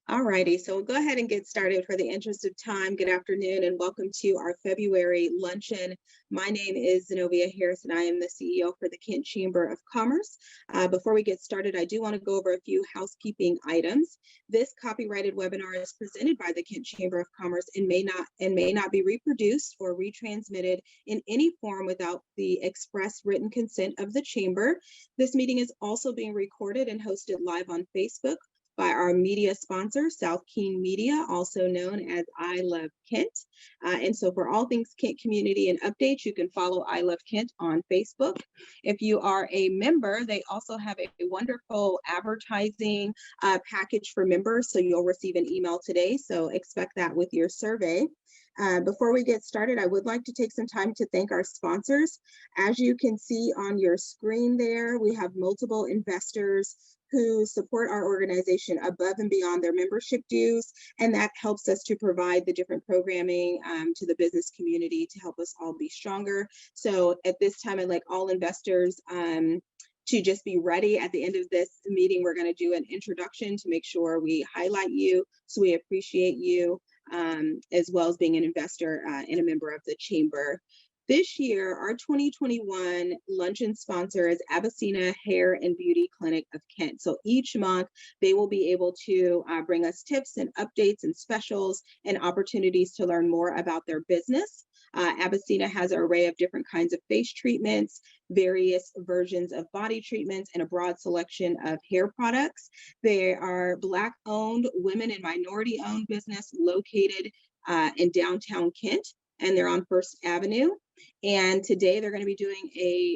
All righty, so we'll go ahead and get started for the interest of time. Good afternoon and welcome to our February luncheon. My name is Zenobia Harris and I am the CEO for the Kent Chamber of Commerce. Before we get started, I do want to go over a few housekeeping items. This copyrighted webinar is presented by the Kent Chamber of Commerce and may not be reproduced or retransmitted in any form without the express written consent of the Chamber. This meeting is also being recorded and hosted live on Facebook by our media sponsor, South Keene Media, also known as I Love Kent. And so for all things Kent community and updates, you can follow I Love Kent on Facebook. If you are a member, they also have a wonderful advertising package for members. So you'll receive an email today. So expect that with your survey. Before we get started, I would like to take some time to thank our sponsors. As you can see on your screen there, we have multiple investors who support our organization above and beyond their membership dues, and that helps us to provide the different programming to the business community to help us all be stronger. So at this time, I'd like all investors to just be ready. At the end of this meeting, we're going to do an introduction to make sure we highlight you, so we appreciate you, as well as being an investor and a member of the Chamber. This year, our 2021 luncheon sponsor is Abbasina Hair and Beauty Clinic of Kent. So each month, they will be able to bring us tips and updates and specials and opportunities to learn more about their business. Abbasina has an array of different kinds of face treatments, various versions of body treatments, and a broad selection of hair products. They are Black-owned, women and minority-owned business located in downtown Kent, and they're on First Avenue. And today they're going to be doing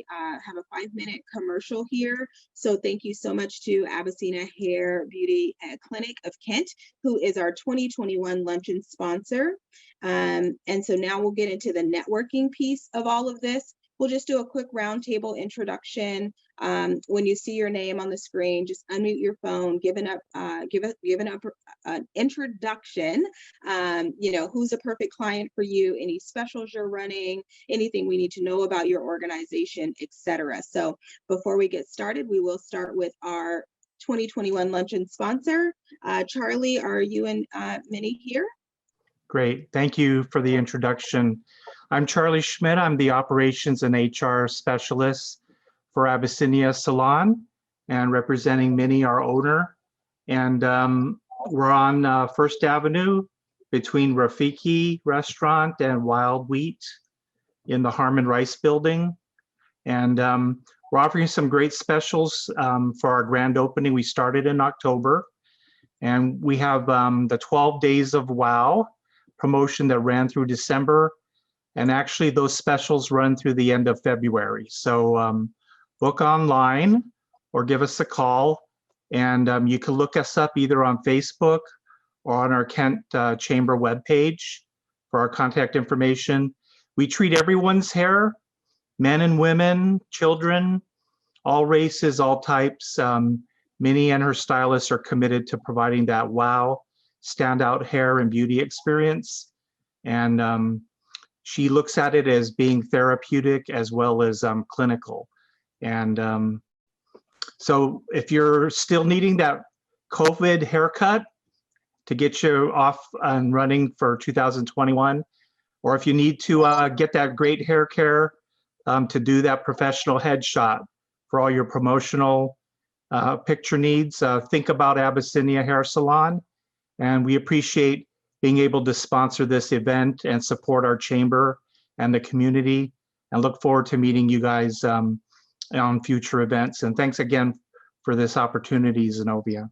have a 5-minute commercial here. So thank you so much to Abbasina Hair Beauty Clinic of Kent, who is our 2021 luncheon sponsor. And so now we'll get into the networking piece of all of this. We'll just do a quick roundtable introduction. When you see your name on the screen, just unmute your phone, give an introduction. Who's a perfect client for you, any specials you're running, anything we need to know about your organization, etc. So before we get started, we will start with our 2021 luncheon sponsor. Charlie, are you and Minnie here? Great, thank you for the introduction. I'm Charlie Schmidt. I'm the operations and HR specialist for Abbasina Salon and representing Minnie, our owner. And we're on First Avenue between Rafiki Restaurant and Wild Wheat in the Harmon Rice Building. And we're offering some great specials for our grand opening. We started in October, and we have the 12 Days of Wow promotion that ran through December. And actually those specials run through the end of February. So book online or give us a call, and you can look us up either on Facebook or on our Kent Chamber webpage for our contact information. We treat everyone's hair, men and women, children, all races, all types. Minnie and her stylists are committed to providing that wow, standout hair and beauty experience. And she looks at it as being therapeutic as well as clinical. And so if you're still needing that COVID haircut to get you off and running for 2021, or if you need to get that great hair care to do that professional headshot for all your promotional picture needs, think about Abyssinia Hair Salon. And we appreciate being able to sponsor this event and support our chamber and the community, and look forward to meeting you guys on future events. And thanks again for this opportunity, Zenobia.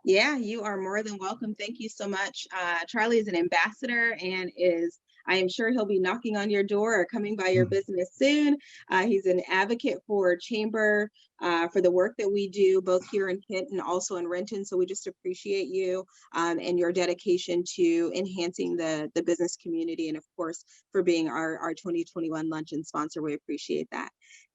Yeah, you are more than welcome. Thank you so much. Charlie is an ambassador and I am sure he'll be knocking on your door or coming by your business soon. He's an advocate for Chamber, for the work that we do, both here in Kent and also in Renton. So we just appreciate you and your dedication to enhancing the business community, and of course, for being our 2021 luncheon sponsor. We appreciate that.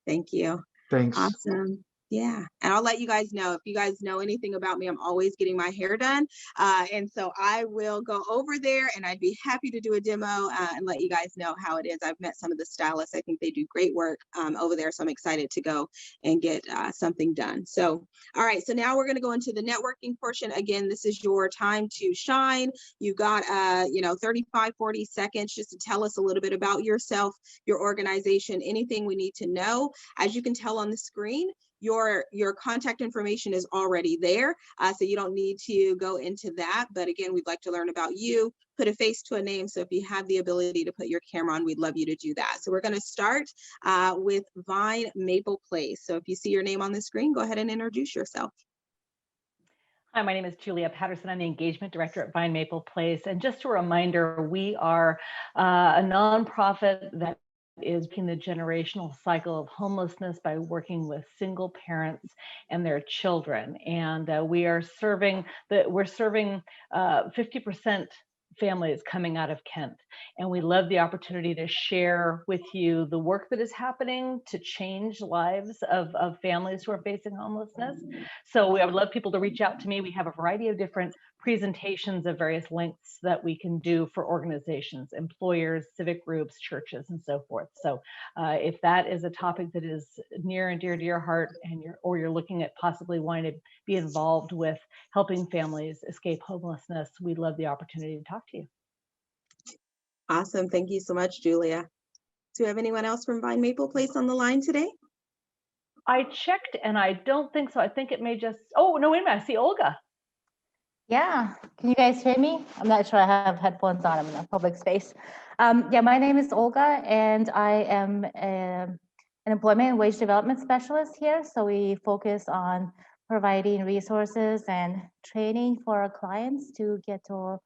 Thank you. Thanks. Awesome. Yeah, and I'll let you guys know if you guys know anything about me. I'm always getting my hair done, and so I will go over there, and I'd be happy to do a demo and let you guys know how it is. I've met some of the stylists. I think they do great work over there, so I'm excited to go and get something done. So, all right, so now we're going to go into the networking portion. Again, this is your time to shine. You've got 35, 40 seconds just to tell us a little bit about yourself, your organization, anything we need to know. As you can tell on the screen, your contact information is already there, so you don't need to go into that. But again, we'd like to learn about you, put a face to a name. So if you have the ability to put your camera on, we'd love you to do that. So we're going to start with Vine Maple Place. So if you see your name on the screen, go ahead and introduce yourself. Hi, my name is Julia Patterson. I'm the Engagement Director at Vine Maple Place. And just a reminder, we are a nonprofit that is breaking the generational cycle of homelessness by working with single parents and their children. And we're serving 50% families coming out of Kent. And we love the opportunity to share with you the work that is happening to change lives of families who are facing homelessness. So I would love people to reach out to me. We have a variety of different presentations of various lengths that we can do for organizations, employers, civic groups, churches, and so forth. So if that is a topic that is near and dear to your heart, and you're looking at possibly wanting to be involved with helping families escape homelessness, we'd love the opportunity to talk to you. Awesome. Thank you so much, Julia. Do you have anyone else from Vine Maple Place on the line today? I checked and I don't think so. I think it may just, oh, no, wait a minute. I see Olga. Yeah, can you guys hear me? I'm not sure I have headphones on. I'm in a public space. Yeah, my name is Olga, and I am an employment and wage development specialist here. So we focus on providing resources and training for our clients to get to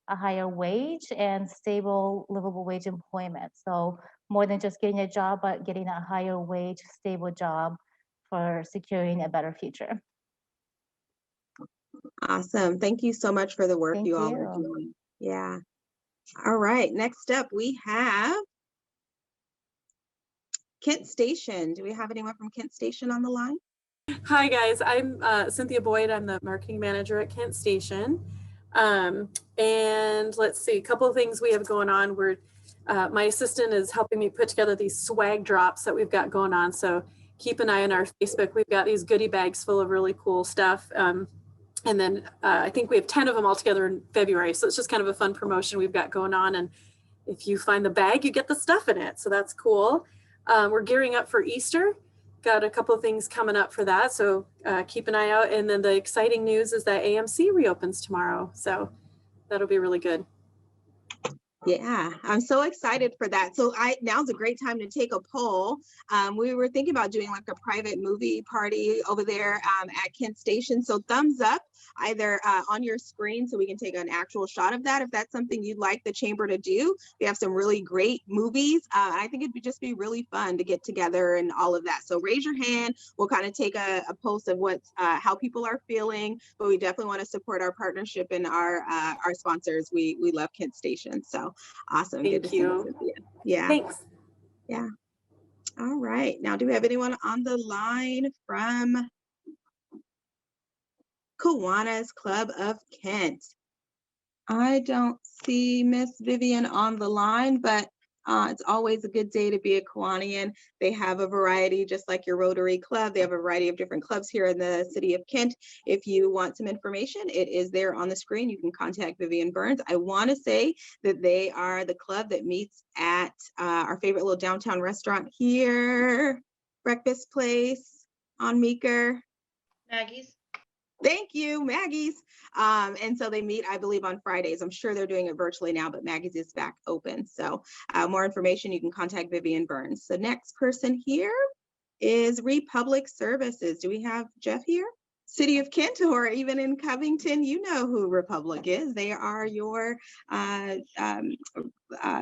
a higher wage and stable, livable wage employment. So more than just getting a job, but getting a higher wage, stable job for securing a better future. Awesome. Thank you so much for the work Thank you all are doing. Yeah. All right. Next up, we have Kent Station. Do we have anyone from Kent Station on the line? Hi guys, I'm Cynthia Boyd. I'm the marketing manager at Kent Station. And let's see, a couple of things we have going on. My assistant is helping me put together these swag drops that we've got going on. So keep an eye on our Facebook. We've got these goodie bags full of really cool stuff. And then I think we have 10 of them all together in February. So it's just kind of a fun promotion we've got going on. And if you find the bag, you get the stuff in it. So that's cool. We're gearing up for Easter. Got a couple of things coming up for that. So keep an eye out. And then the exciting news is that AMC reopens tomorrow. So that'll be really good. Yeah, I'm so excited for that. So now's a great time to take a poll. We were thinking about doing like a private movie party over there at Kent Station. So thumbs up either on your screen so we can take an actual shot of that if that's something you'd like the chamber to do. We have some really great movies. I think it'd just be really fun to get together and all of that. So raise your hand. We'll kind of take a post of how people are feeling, but we definitely want to support our partnership and our sponsors. We love Kent Station. So awesome. Thank you. Yeah. Thanks. Yeah. All right. Now, do we have anyone on the line from Kiwanis Club of Kent? I don't see Miss Vivian on the line, but it's always a good day to be a Kiwanian. They have a variety, just like your Rotary Club. They have a variety of different clubs here in the city of Kent. If you want some information, it is there on the screen. You can contact Vivian Burns. I want to say that they are the club that meets at our favorite little downtown restaurant here, breakfast place on Meeker. Maggie's. Thank you, Maggie's. And so they meet, I believe, on Fridays. I'm sure they're doing it virtually now, but Maggie's is back open. So more information, you can contact Vivian Burns. The next person here is Republic Services. Do we have Jeff here? City of Kent, or even in Covington, you know who Republic is. They are your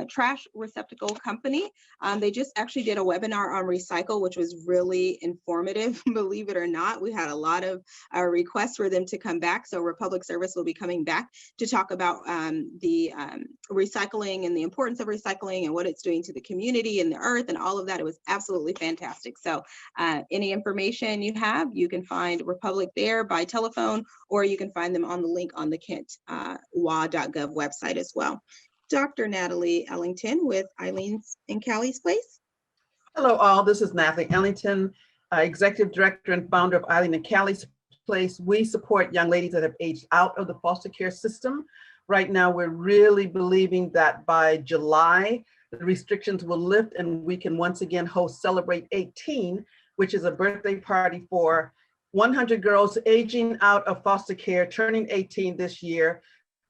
trash receptacle company. They just actually did a webinar on recycle, which was really informative, believe it or not. We had a lot of requests for them to come back. So Republic Service will be coming back to talk about the recycling and the importance of recycling and what it's doing to the community and the earth and all of that. It was absolutely fantastic. So any information you have, you can find Republic there by telephone, or you can find them on the link on the kentwa.gov website as well. Dr. Natalie Ellington with Eileen's and Callie's Place. Hello all, this is Natalie Ellington, Executive Director and founder of Eileen and Callie's Place. We support young ladies that have aged out of the foster care system. Right now, we're really believing that by July, the restrictions will lift and we can once again host Celebrate 18, which is a birthday party for 100 girls aging out of foster care, turning 18 this year,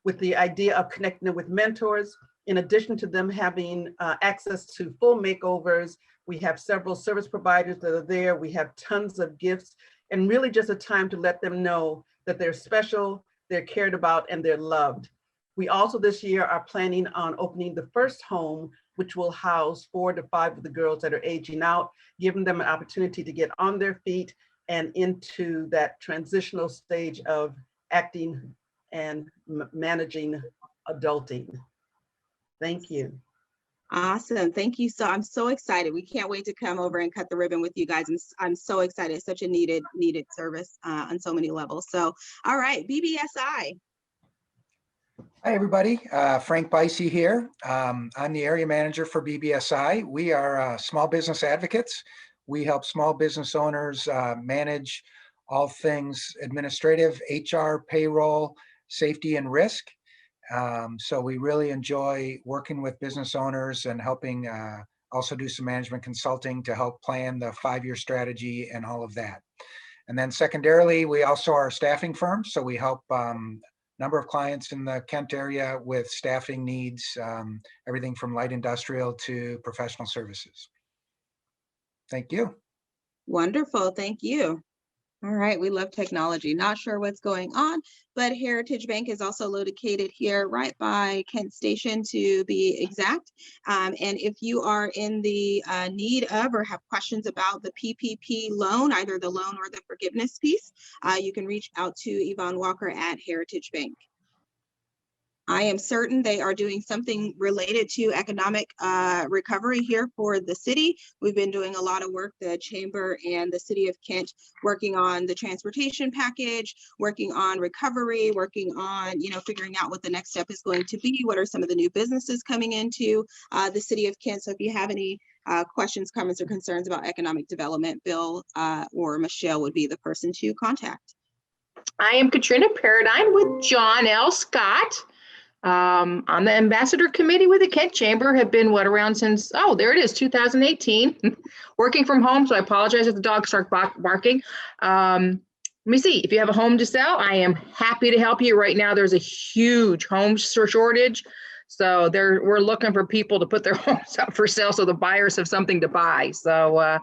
with the idea of connecting them with mentors. In addition to them having access to full makeovers, we have several service providers that are there. We have tons of gifts, and really just a time to let them know that they're special, they're cared about, and they're loved. We also this year are planning on opening the first home, which will house 4 to 5 of the girls that are aging out, giving them an opportunity to get on their feet and into that transitional stage of acting and managing adulting. Thank you. Awesome. Thank you. I'm so excited. We can't wait to come over and cut the ribbon with you guys. I'm so excited. It's such a needed service on so many levels. So, all right, BBSI. Hi, everybody. Frank Bicey here. I'm the area manager for BBSI. We are small business advocates. We help small business owners manage all things administrative, HR, payroll, safety, and risk. So we really enjoy working with business owners and helping also do some management consulting to help plan the 5-year strategy and all of that. And then secondarily, we also are a staffing firm. So we help number of clients in the Kent area with staffing needs, everything from light industrial to professional services. Thank you. Wonderful. Thank you. All right. We love technology. Not sure what's going on, but Heritage Bank is also located here right by Kent Station to be exact. And if you are in the need of or have questions about the PPP loan, either the loan or the forgiveness piece, you can reach out to Yvonne Walker at Heritage Bank. I am certain they are doing something related to economic recovery here for the city. We've been doing a lot of work, the Chamber and the City of Kent, working on the transportation package, working on recovery, working on, figuring out what the next step is going to be. What are some of the new businesses coming into the City of Kent? So if you have any questions, comments, or concerns about economic development, Bill or Michelle would be the person to contact. I am Katrina Paradine with John L. Scott. On the ambassador committee with the Kent Chamber, have been around since, there it is, 2018, working from home. So I apologize if the dogs start barking. Let me see, if you have a home to sell, I am happy to help you. Right now, there's a huge home shortage. So we're looking for people to put their homes up for sale so the buyers have something to buy. So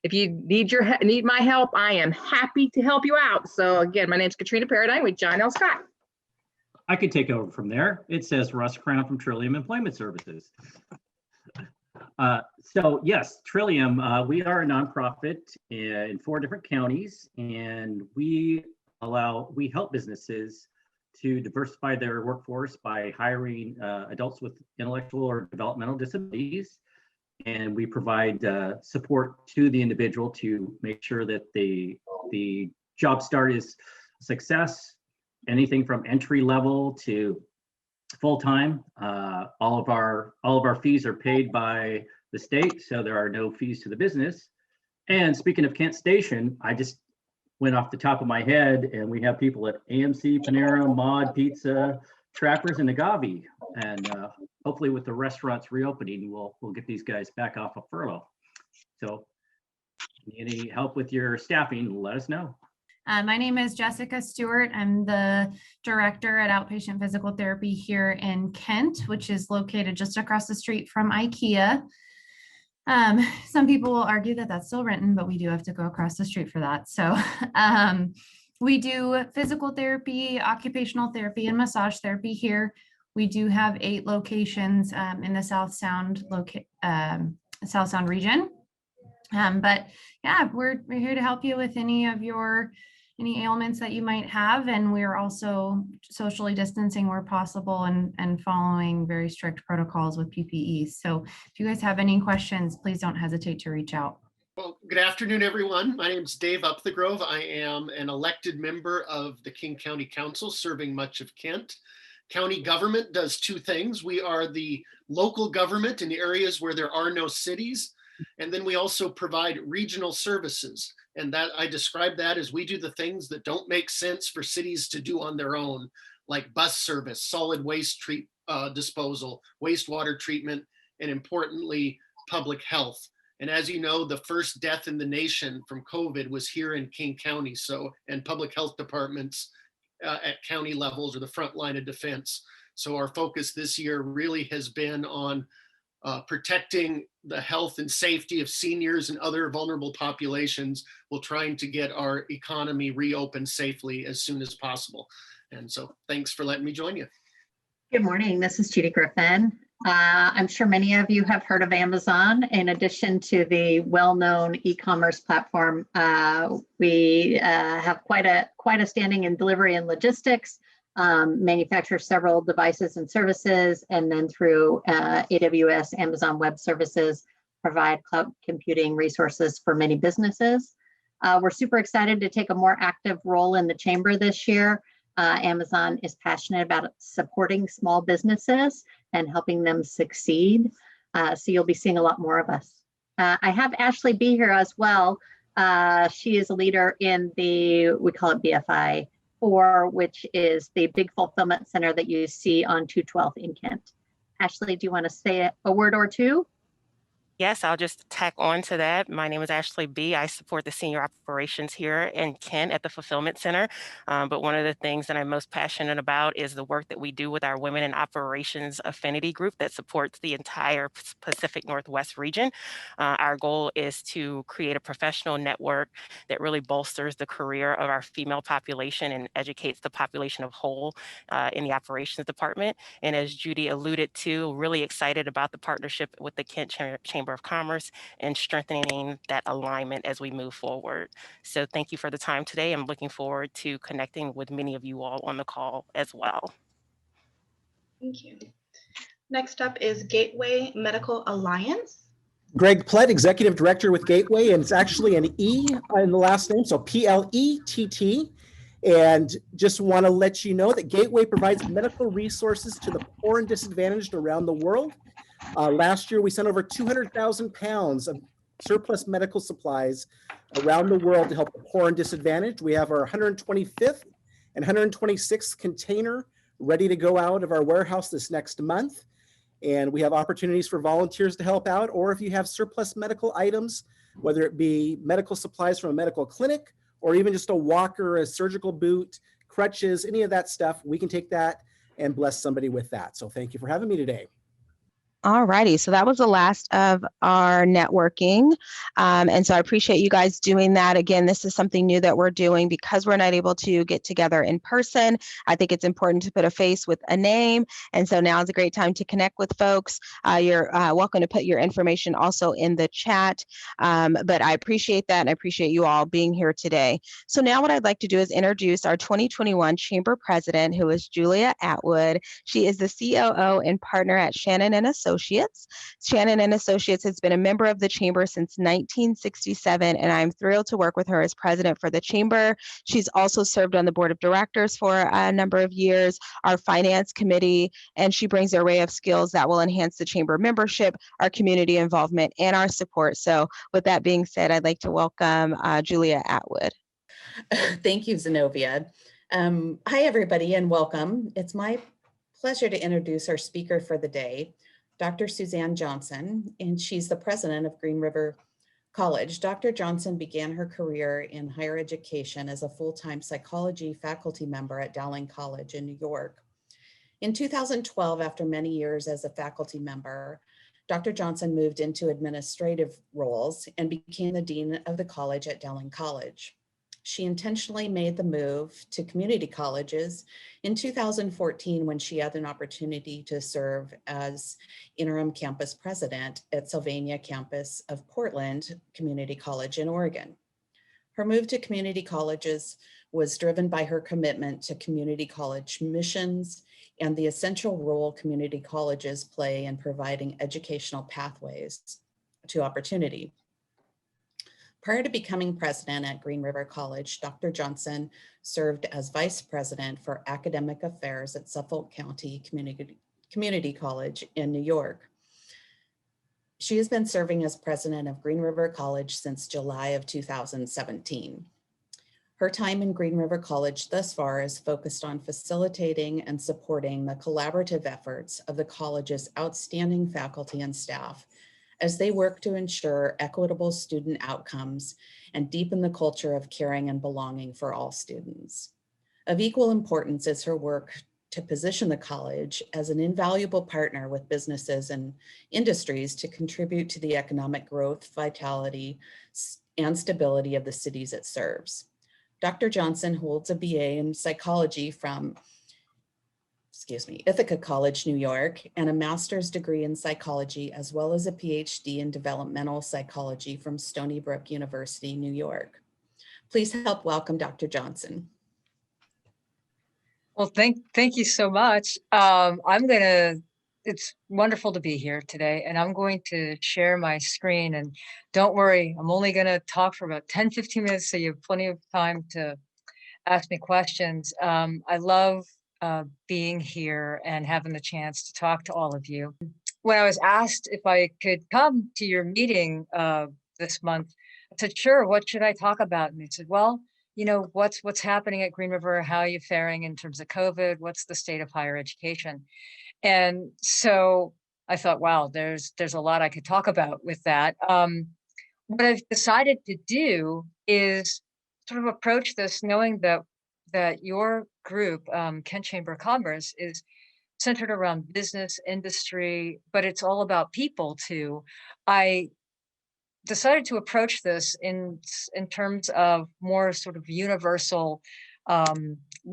if you need my help, I am happy to help you out. So again, my name is Katrina Paradine with John L. Scott. I could take over from there. It says Russ Crown from Trillium Employment Services. So yes, Trillium, we are a nonprofit in 4 different counties, and we help businesses to diversify their workforce by hiring adults with intellectual or developmental disabilities. And we provide support to the individual to make sure that the job start is a success. Anything from entry level to full time. All of our fees are paid by the state, so there are no fees to the business. And speaking of Kent Station, I just went off the top of my head, and we have people at AMC, Panera, Mod Pizza, Trappers, and Agave. And hopefully, with the restaurants reopening, we'll get these guys back off of furlough. So, any help with your staffing, let us know. My name is Jessica Stewart. I'm the director at Outpatient Physical Therapy here in Kent, which is located just across the street from IKEA. Some people will argue that that's still Renton, but we do have to go across the street for that. So We do physical therapy, occupational therapy, and massage therapy here. We do have 8 locations in the South Sound region. But yeah, we're here to help you with any ailments that you might have, and we're also socially distancing where possible and following very strict protocols with PPE. So if you guys have any questions, please don't hesitate to reach out. Well, good afternoon, everyone. My name is Dave Upthegrove. I am an elected member of the King County Council, serving much of Kent. County government does 2 things. We are the local government in the areas where there are no cities. And then we also provide regional services. And that I describe that as we do the things that don't make sense for cities to do on their own, like bus service, solid waste disposal, wastewater treatment, and importantly, public health. And as you know, the first death in the nation from COVID was here in King County. And public health departments at county levels are the front line of defense. So our focus this year really has been on protecting the health and safety of seniors and other vulnerable populations while trying to get our economy reopened safely as soon as possible. And so thanks for letting me join you. Good morning, this is Judy Griffin. I'm sure many of you have heard of Amazon. In addition to the well-known e-commerce platform, we have quite a standing in delivery and logistics, manufacture several devices and services, and then through AWS, Amazon Web Services, provide cloud computing resources for many businesses. We're super excited to take a more active role in the chamber this year. Amazon is passionate about supporting small businesses and helping them succeed. So you'll be seeing a lot more of us. I have Ashley B here as well. She is a leader in we call it BFI 4, which is the big fulfillment center that you see on 212th in Kent. Ashley, do you want to say a word or two? Yes, I'll just tack on to that. My name is Ashley B. I support the senior operations here in Kent at the Fulfillment Center. But one of the things that I'm most passionate about is the work that we do with our Women in Operations Affinity Group that supports the entire Pacific Northwest region. Our goal is to create a professional network that really bolsters the career of our female population and educates the population of whole in the operations department. And as Judy alluded to, really excited about the partnership with the Kent Chamber of Commerce and strengthening that alignment as we move forward. So thank you for the time today. I'm looking forward to connecting with many of you all on the call as well. Thank you. Next up is Gateway Medical Alliance. Greg Plett, Executive Director with Gateway, and it's actually an E in the last name, so P-L-E-T-T. And just want to let you know that Gateway provides medical resources to the poor and disadvantaged around the world. Last year, we sent over 200,000 pounds of surplus medical supplies around the world to help the poor and disadvantaged. We have our 125th and 126th container ready to go out of our warehouse this next month. And we have opportunities for volunteers to help out, or if you have surplus medical items, whether it be medical supplies from a medical clinic, or even just a walker, a surgical boot, crutches, any of that stuff, we can take that and bless somebody with that. So thank you for having me today. All righty, so that was the last of our networking. And so I appreciate you guys doing that. Again, this is something new that we're doing because we're not able to get together in person. I think it's important to put a face with a name. And so now is a great time to connect with folks. You're welcome to put your information also in the chat. But I appreciate that, and I appreciate you all being here today. So now what I'd like to do is introduce our 2021 Chamber President, who is Julia Atwood. She is the COO and partner at Shannon & Associates. Shannon & Associates has been a member of the Chamber since 1967, and I'm thrilled to work with her as president for the Chamber. She's also served on the board of directors for a number of years, our finance committee, and she brings an array of skills that will enhance the Chamber membership, our community involvement, and our support. So with that being said, I'd like to welcome Julia Atwood. Thank you, Zenobia. Hi, everybody, and welcome. It's my pleasure to introduce our speaker for the day, Dr. Suzanne Johnson, and she's the president of Green River College. Dr. Johnson began her career in higher education as a full-time psychology faculty member at Dowling College in New York. In 2012, after many years as a faculty member, Dr. Johnson moved into administrative roles and became the dean of the college at Dowling College. she intentionally made the move to community colleges in 2014 when she had an opportunity to serve as interim campus president at Sylvania campus of Portland Community College in Oregon. Her move to community colleges was driven by her commitment to community college missions and the essential role community colleges play in providing educational pathways to opportunity. Prior to becoming president at Green River College, Dr. Johnson served as vice president for academic affairs at Suffolk County Community College in New York. She has been serving as president of Green River College since July of 2017. Her time in Green River College thus far is focused on facilitating and supporting the collaborative efforts of the college's outstanding faculty and staff as they work to ensure equitable student outcomes and deepen the culture of caring and belonging for all students. Of equal importance is her work to position the college as an invaluable partner with businesses and industries to contribute to the economic growth, vitality, and stability of the cities it serves. Dr. Johnson holds a BA in psychology from Ithaca College, New York, and a master's degree in psychology, as well as a PhD in developmental psychology from Stony Brook University, New York. Please help welcome Dr. Johnson. Well, thank you so much. It's wonderful to be here today, and I'm going to share my screen. And don't worry, I'm only going to talk for about 10, 15 minutes, so you have plenty of time to ask me questions. I love being here and having the chance to talk to all of you. When I was asked if I could come to your meeting this month, I said, sure, what should I talk about? And they said, well, you know, what's happening at Green River? How are you faring in terms of COVID? What's the state of higher education? And so I thought, wow, there's a lot I could talk about with that. What I've decided to do is sort of approach this knowing that your group, Kent Chamber of Commerce, is centered around business, industry, but it's all about people too. I decided to approach this in terms of more sort of universal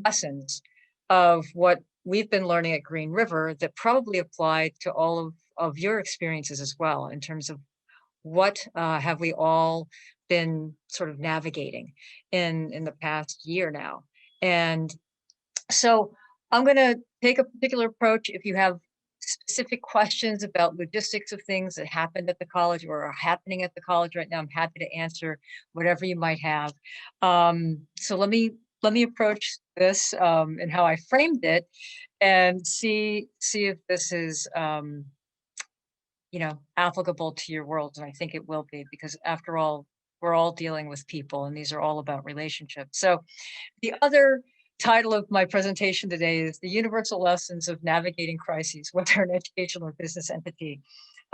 lessons of what we've been learning at Green River that probably apply to all of your experiences as well, in terms of what have we all been sort of navigating in the past year now. And so I'm going to take a particular approach. If you have specific questions about logistics of things that happened at the college or are happening at the college right now, I'm happy to answer whatever you might have. So let me approach this and how I framed it, and see if this is you know, applicable to your world. And I think it will be, because after all, we're all dealing with people, and these are all about relationships. So the other title of my presentation today is The Universal Lessons of Navigating Crises, whether an educational or business entity.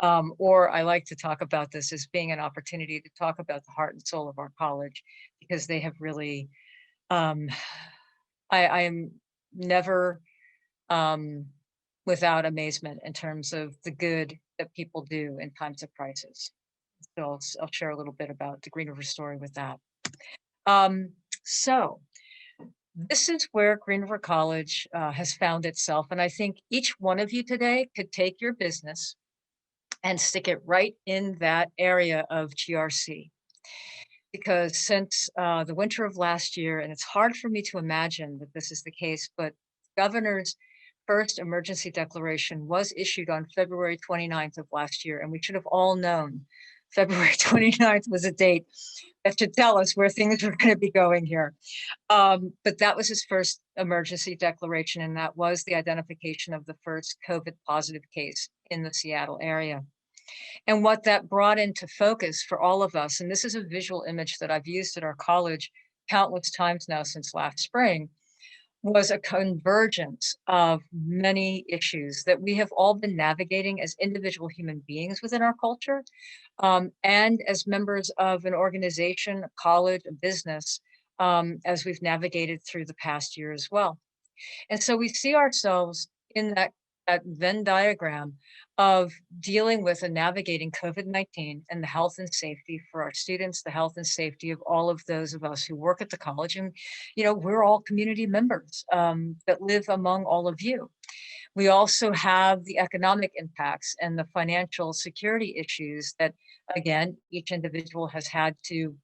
Or I like to talk about this as being an opportunity to talk about the heart and soul of our college, because they have really, I am never without amazement in terms of the good that people do in times of crisis. So I'll share a little bit about the Green River story with that. So this is where Green River College has found itself. And I think each one of you today could take your business and stick it right in that area of GRC. Because since the winter of last year, and it's hard for me to imagine that this is the case, but governor's first emergency declaration was issued on February 29th of last year. And we should have all known February 29th was a date that should tell us where things were going to be going here. But that was his first emergency declaration, and that was the identification of the first COVID positive case in the Seattle area. And what that brought into focus for all of us, and this is a visual image that I've used at our college countless times now since last spring, was a convergence of many issues that we have all been navigating as individual human beings within our culture, and as members of an organization, a college, a business, as we've navigated through the past year as well. And so we see ourselves in that that Venn diagram of dealing with and navigating COVID-19 and the health and safety for our students, the health and safety of all of those of us who work at the college. And, we're all community members that live among all of you. We also have the economic impacts and the financial security issues that, again, each individual has had to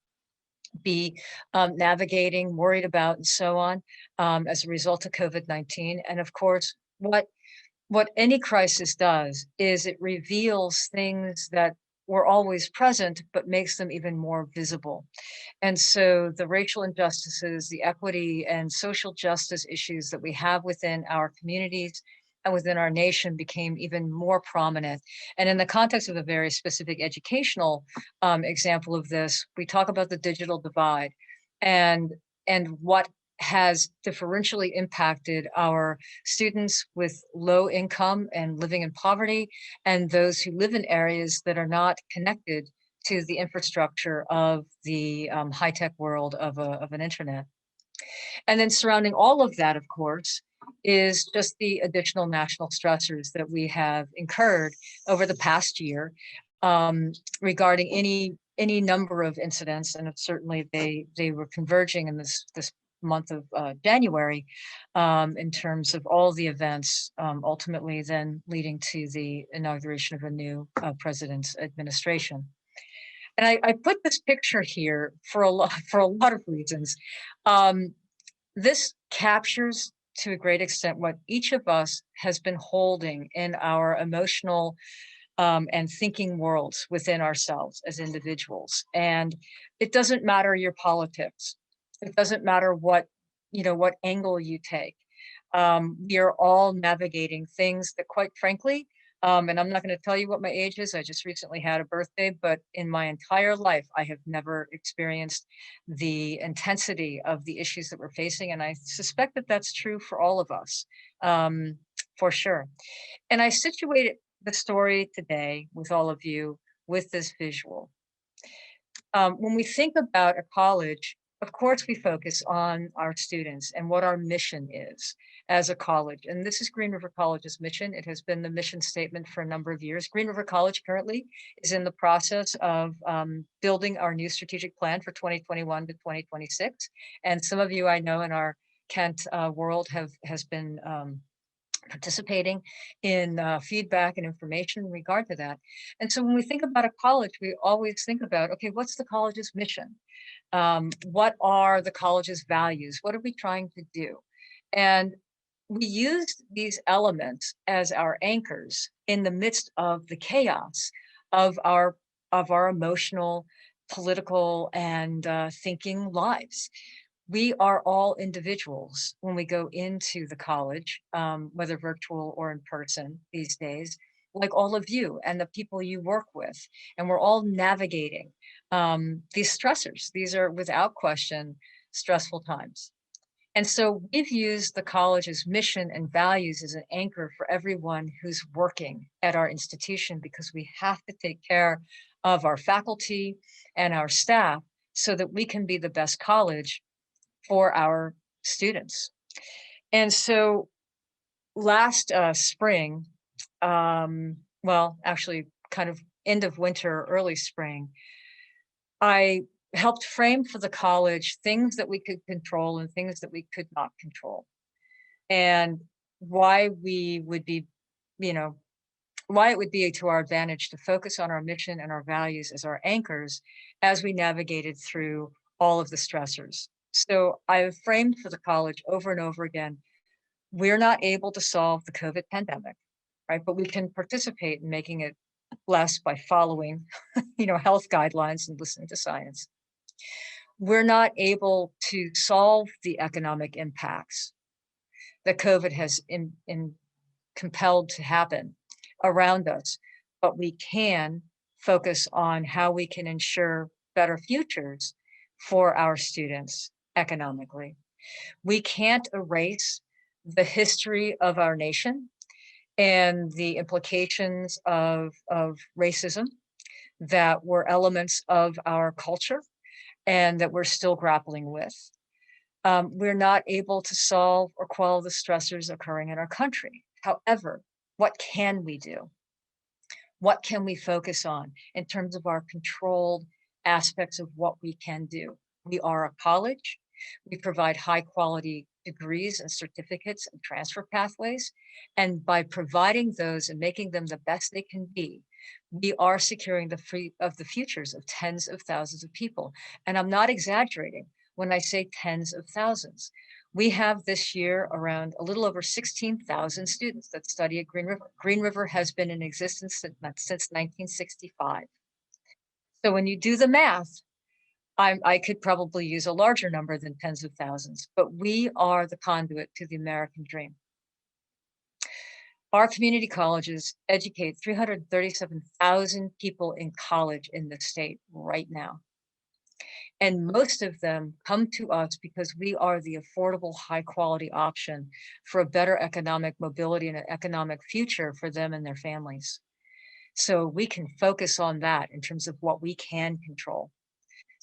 be navigating, worried about, and so on as a result of COVID-19. And of course, what any crisis does is it reveals things that were always present, but makes them even more visible. And so the racial injustices, the equity and social justice issues that we have within our communities and within our nation became even more prominent. And in the context of a very specific educational example of this, we talk about the digital divide and what has differentially impacted our students with low income and living in poverty, and those who live in areas that are not connected to the infrastructure of the high-tech world of an internet. And then surrounding all of that, of course, is just the additional national stressors that we have incurred over the past year regarding any number of incidents, and certainly they were converging in this month of January in terms of all the events, ultimately then leading to the inauguration of a new president's administration. And I put this picture here for a lot of reasons. This captures to a great extent what each of us has been holding in our emotional and thinking worlds within ourselves as individuals. And it doesn't matter your politics. It doesn't matter what angle you take. We are all navigating things that, quite frankly, and I'm not going to tell you what my age is. I just recently had a birthday, but in my entire life, I have never experienced the intensity of the issues that we're facing. And I suspect that that's true for all of us, for sure. And I situated the story today with all of you with this visual. When we think about a college, of course, we focus on our students and what our mission is as a college. And this is Green River College's mission. It has been the mission statement for a number of years. Green River College currently is in the process of building our new strategic plan for 2021 to 2026. And some of you I know in our Kent world has been participating in feedback and information in regard to that. And so when we think about a college, we always think about, okay, what's the college's mission? What are the college's values? What are we trying to do? And we used these elements as our anchors in the midst of the chaos of our emotional, political, and thinking lives. We are all individuals when we go into the college, whether virtual or in person these days, like all of you and the people you work with. And we're all navigating these stressors. These are, without question, stressful times. And so we've used the college's mission and values as an anchor for everyone who's working at our institution, because we have to take care of our faculty and our staff so that we can be the best college for our students. And so last spring, well, actually kind of end of winter, early spring, I helped frame for the college things that we could control and things that we could not control. And why we would be, why it would be to our advantage to focus on our mission and our values as our anchors as we navigated through all of the stressors. So I've framed for the college over and over again, we're not able to solve the COVID pandemic, right? But we can participate in making it less by following, health guidelines and listening to science. We're not able to solve the economic impacts that COVID has compelled to happen around us, but we can focus on how we can ensure better futures for our students economically. We can't erase the history of our nation and the implications of racism that were elements of our culture and that we're still grappling with. We're not able to solve or quell the stressors occurring in our country. However, What can we do? What can we focus on in terms of our controlled aspects of what we can do? We are a college. We provide high quality degrees and certificates and transfer pathways. And by providing those and making them the best they can be, we are securing the futures of tens of thousands of people. And I'm not exaggerating when I say tens of thousands. We have this year around a little over 16,000 students that study at Green River. Green River has been in existence since 1965. So when you do the math, I could probably use a larger number than tens of thousands, but we are the conduit to the American dream. Our community colleges educate 337,000 people in college in the state right now. And most of them come to us because we are the affordable, high quality option for a better economic mobility and an economic future for them and their families. So we can focus on that in terms of what we can control.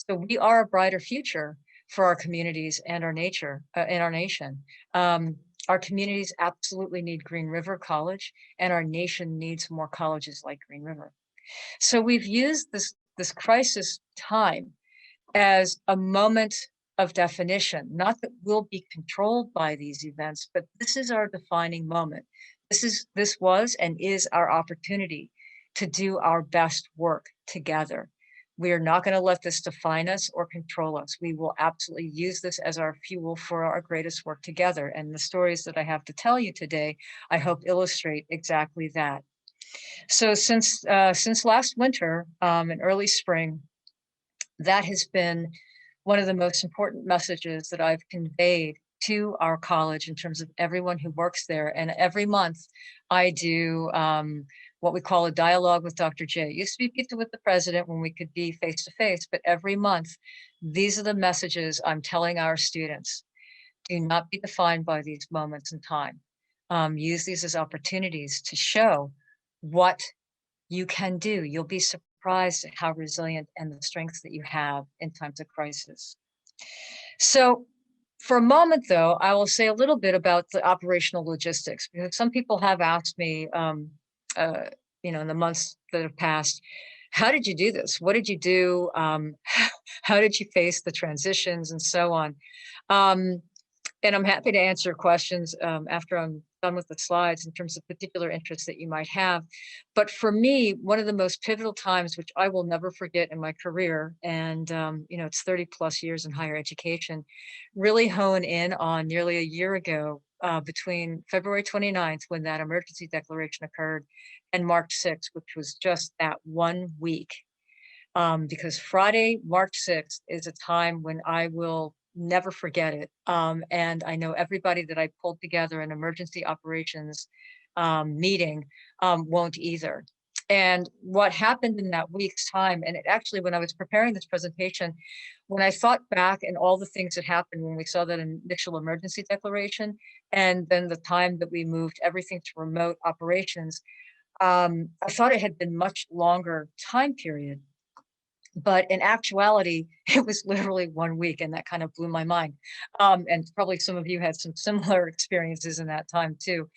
So we are a brighter future for our communities and our nature in our nation. Our communities absolutely need Green River College, and our nation needs more colleges like Green River. So we've used this crisis time as a moment of definition, not that we'll be controlled by these events, but this is our defining moment. This was and is our opportunity to do our best work together. We are not going to let this define us or control us. We will absolutely use this as our fuel for our greatest work together. And the stories that I have to tell you today, I hope illustrate exactly that. So since last winter and early spring, that has been one of the most important messages that I've conveyed to our college in terms of everyone who works there. And every month I do what we call a dialogue with Dr. J. It used to be pizza with the president when we could be face to face, but every month, these are the messages I'm telling our students. Do not be defined by these moments in time. Use these as opportunities to show what you can do. You'll be surprised at how resilient and the strengths that you have in times of crisis. So for a moment, though, I will say a little bit about the operational logistics, because some people have asked me, in the months that have passed, how did you do this? What did you do? How did you face the transitions and so on? And I'm happy to answer questions after I'm done with the slides in terms of particular interests that you might have. But for me, one of the most pivotal times, which I will never forget in my career, and it's 30 plus years in higher education, really hone in on nearly a year ago, between February 29th, when that emergency declaration occurred, and March 6th, which was just that 1 week. Because Friday, March 6th is a time when I will never forget it. And I know everybody that I pulled together in emergency operations meeting won't either. And what happened in that week's time, and it actually, when I was preparing this presentation, when I thought back and all the things that happened when we saw that initial emergency declaration, and then the time that we moved everything to remote operations, I thought it had been much longer time period. But in actuality, it was literally 1 week, and that kind of blew my mind. And probably some of you had some similar experiences in that time too.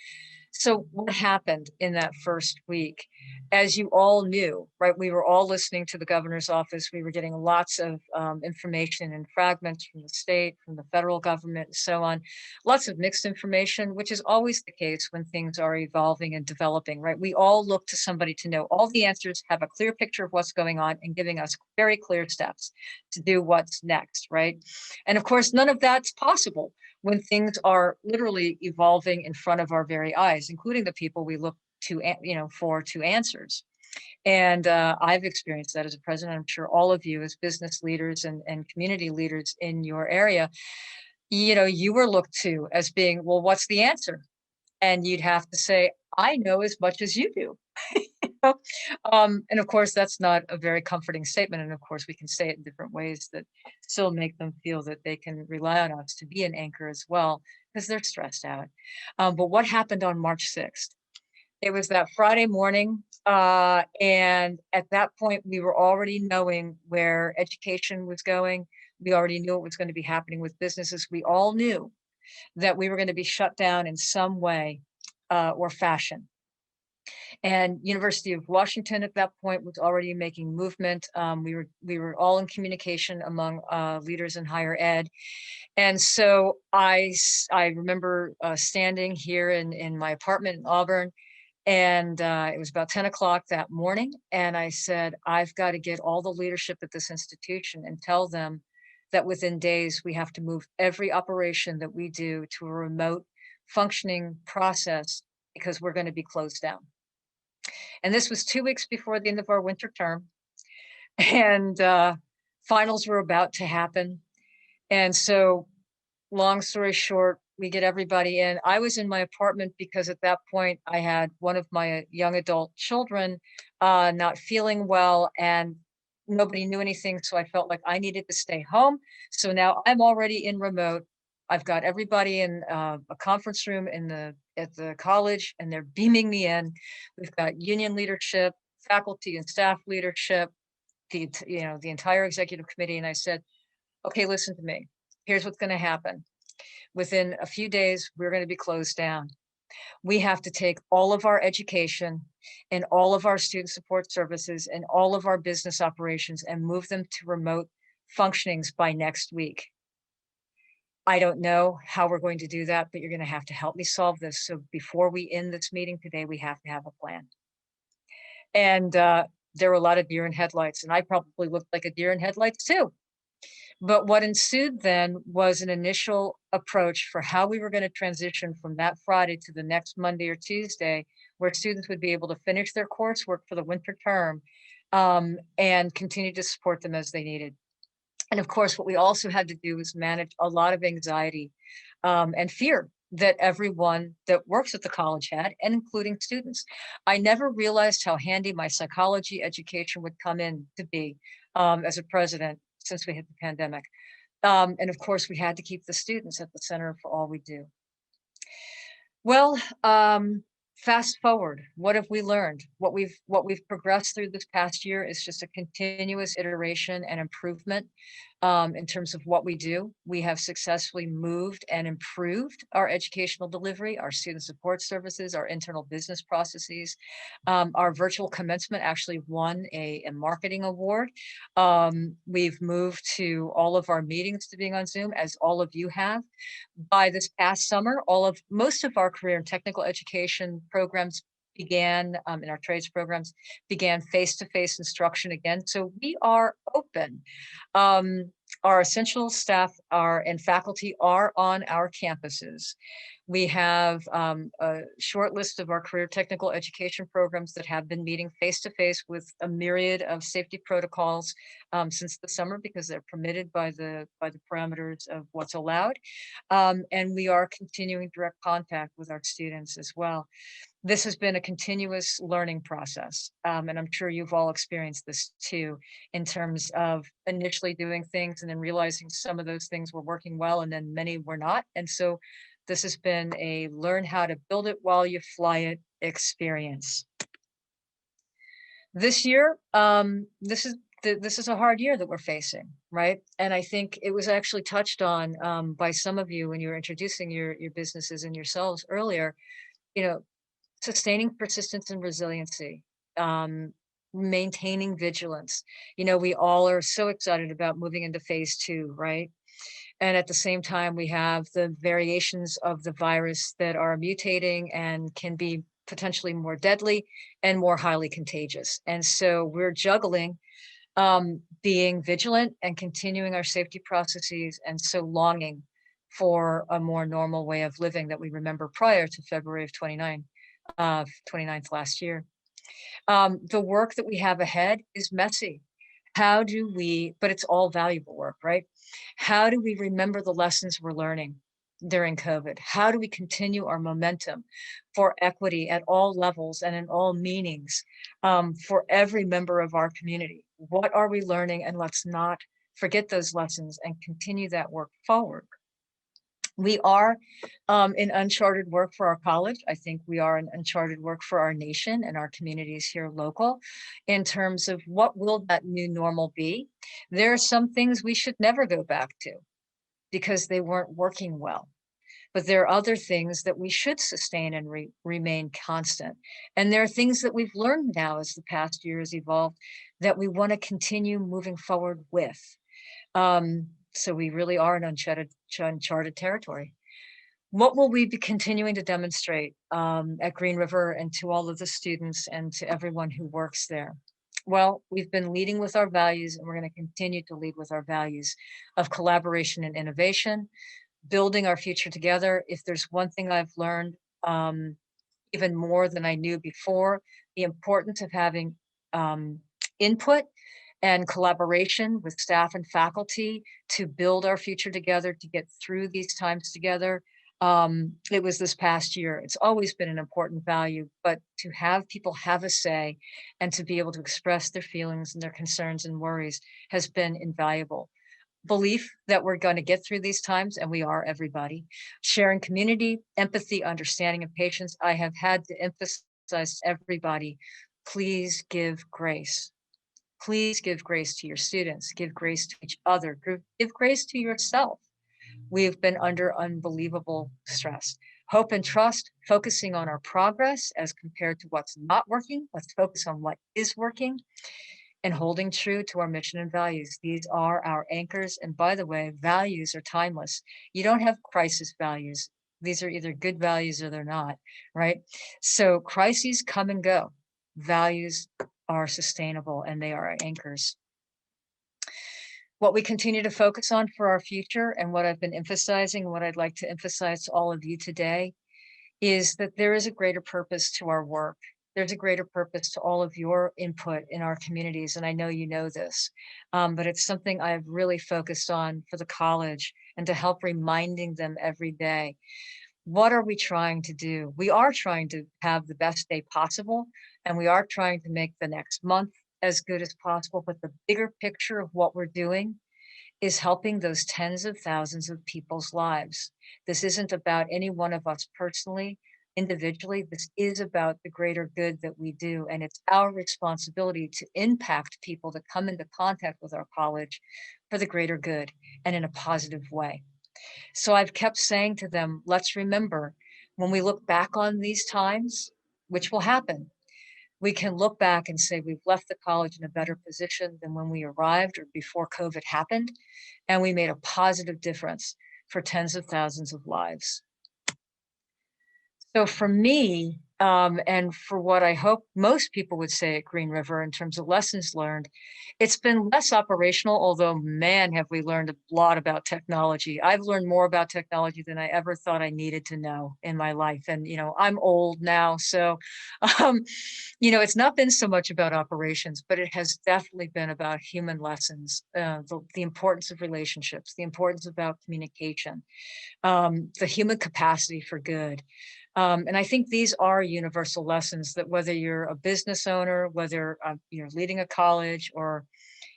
So what happened in that first week? As you all knew, right, we were all listening to the governor's office. We were getting lots of information and fragments from the state, from the federal government, and so on. Lots of mixed information, which is always the case when things are evolving and developing, right? We all look to somebody to know all the answers, have a clear picture of what's going on, and giving us very clear steps to do what's next, right? And of course, none of that's possible when things are literally evolving in front of our very eyes, including the people we look to, for answers. And I've experienced that as a president. I'm sure all of you as business leaders and community leaders in your area, you were looked to as being, well, what's the answer? And you'd have to say, I know as much as you do. And of course, that's not a very comforting statement. And of course, we can say it in different ways that still make them feel that they can rely on us to be an anchor as well, because they're stressed out. But what happened on March 6th? It was that Friday morning. And at that point, we were already knowing where education was going. We already knew what was going to be happening with businesses. We all knew that we were going to be shut down in some way or fashion. And University of Washington at that point was already making movement. We were all in communication among leaders in higher ed. And so I remember standing here in my apartment in Auburn, and it was about 10 o'clock that morning. And I said, I've got to get all the leadership at this institution and tell them that within days, we have to move every operation that we do to a remote functioning process because we're going to be closed down. And this was 2 weeks before the end of our winter term. And finals were about to happen. And so, long story short, we get everybody in. I was in my apartment because at that point I had one of my young adult children not feeling well, and nobody knew anything. So I felt like I needed to stay home. So now I'm already in remote. I've got everybody in a conference room at the college, and they're beaming me in. We've got union leadership, faculty and staff leadership, the entire executive committee. And I said, okay, listen to me. Here's what's going to happen. Within a few days, we're going to be closed down. We have to take all of our education and all of our student support services and all of our business operations and move them to remote functionings by next week. I don't know how we're going to do that, but you're going to have to help me solve this. So before we end this meeting today, we have to have a plan. And there were a lot of deer in headlights, and I probably looked like a deer in headlights too. But what ensued then was an initial approach for how we were going to transition from that Friday to the next Monday or Tuesday, where students would be able to finish their coursework for the winter term and continue to support them as they needed. And of course, what we also had to do was manage a lot of anxiety and fear that everyone that works at the college had, and including students. I never realized how handy my psychology education would come in to be as a president since we hit the pandemic. And of course, we had to keep the students at the center for all we do. Well, fast forward, what have we learned? What we've progressed through this past year is just a continuous iteration and improvement in terms of what we do. We have successfully moved and improved our educational delivery, our student support services, our internal business processes. Our virtual commencement actually won a marketing award. We've moved to all of our meetings to being on Zoom, as all of you have. By this past summer, most of our career and technical education programs began, in our trades programs, began face-to-face instruction again. So we are open. Our essential staff and faculty are on our campuses. We have a short list of our career technical education programs that have been meeting face-to-face with a myriad of safety protocols since the summer, because they're permitted by the parameters of what's allowed. And we are continuing direct contact with our students as well. This has been a continuous learning process. And I'm sure you've all experienced this too, in terms of initially doing things and then realizing some of those things were working well and then many were not. And so this has been a learn how to build it while you fly it experience. This year, this is a hard year that we're facing, right? And I think it was actually touched on by some of you when you were introducing your businesses and yourselves earlier. Sustaining persistence and resiliency, maintaining vigilance. We all are so excited about moving into phase 2, right? And at the same time, we have the variations of the virus that are mutating and can be potentially more deadly and more highly contagious. And so we're juggling being vigilant and continuing our safety processes, and so longing for a more normal way of living that we remember prior to February of 29th last year. The work that we have ahead is messy. But it's all valuable work, right? How do we remember the lessons we're learning during COVID? How do we continue our momentum for equity at all levels and in all meanings for every member of our community? What are we learning? And let's not forget those lessons and continue that work forward. We are in uncharted work for our college. I think we are in uncharted work for our nation and our communities here local in terms of what will that new normal be. There are some things we should never go back to because they weren't working well. but there are other things that we should sustain and remain constant. And there are things that we've learned now as the past year has evolved that we want to continue moving forward with. So we really are in uncharted territory. What will we be continuing to demonstrate at Green River and to all of the students and to everyone who works there? Well, we've been leading with our values, and we're going to continue to lead with our values of collaboration and innovation, building our future together. If there's one thing I've learned even more than I knew before, the importance of having input and collaboration with staff and faculty to build our future together, to get through these times together. It was this past year. It's always been an important value, but to have people have a say and to be able to express their feelings and their concerns and worries has been invaluable. Belief that we're going to get through these times, and we are, everybody. Sharing community, empathy, understanding, and patience. I have had to emphasize to everybody, please give grace. Please give grace to your students, give grace to each other, give grace to yourself. We've been under unbelievable stress. Hope and trust, focusing on our progress as compared to what's not working. Let's focus on what is working and holding true to our mission and values. These are our anchors. And by the way, values are timeless. You don't have crisis values. These are either good values or they're not, right? So crises come and go. Values are sustainable and they are our anchors. What we continue to focus on for our future and what I've been emphasizing, what I'd like to emphasize to all of you today is that there is a greater purpose to our work. There's a greater purpose to all of your input in our communities. And I know you know this, but it's something I've really focused on for the college and to help reminding them every day. What are we trying to do? We are trying to have the best day possible, and we are trying to make the next month as good as possible. But the bigger picture of what we're doing is helping those tens of thousands of people's lives. This isn't about any one of us personally, individually. This is about the greater good that we do. And it's our responsibility to impact people that come into contact with our college for the greater good and in a positive way. So I've kept saying to them, let's remember, when we look back on these times, which will happen, we can look back and say we've left the college in a better position than when we arrived or before COVID happened, and we made a positive difference for tens of thousands of lives. So for me, and for what I hope most people would say at Green River in terms of lessons learned, it's been less operational, although man, have we learned a lot about technology. I've learned more about technology than I ever thought I needed to know in my life. And, you know, I'm old now, so, you know, it's not been so much about operations, but it has definitely been about human lessons, the importance of relationships, the importance about communication, the human capacity for good. And I think these are universal lessons that whether you're a business owner, whether you're leading a college or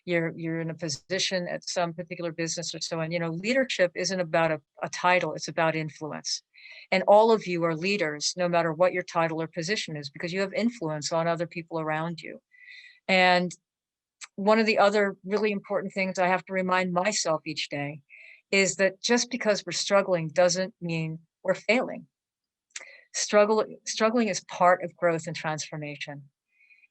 you're in a position at some particular business or so on, you know, leadership isn't about a title, it's about influence. And all of you are leaders, no matter what your title or position is, because you have influence on other people around you. And one of the other really important things I have to remind myself each day is that just because we're struggling doesn't mean we're failing. Struggling is part of growth and transformation.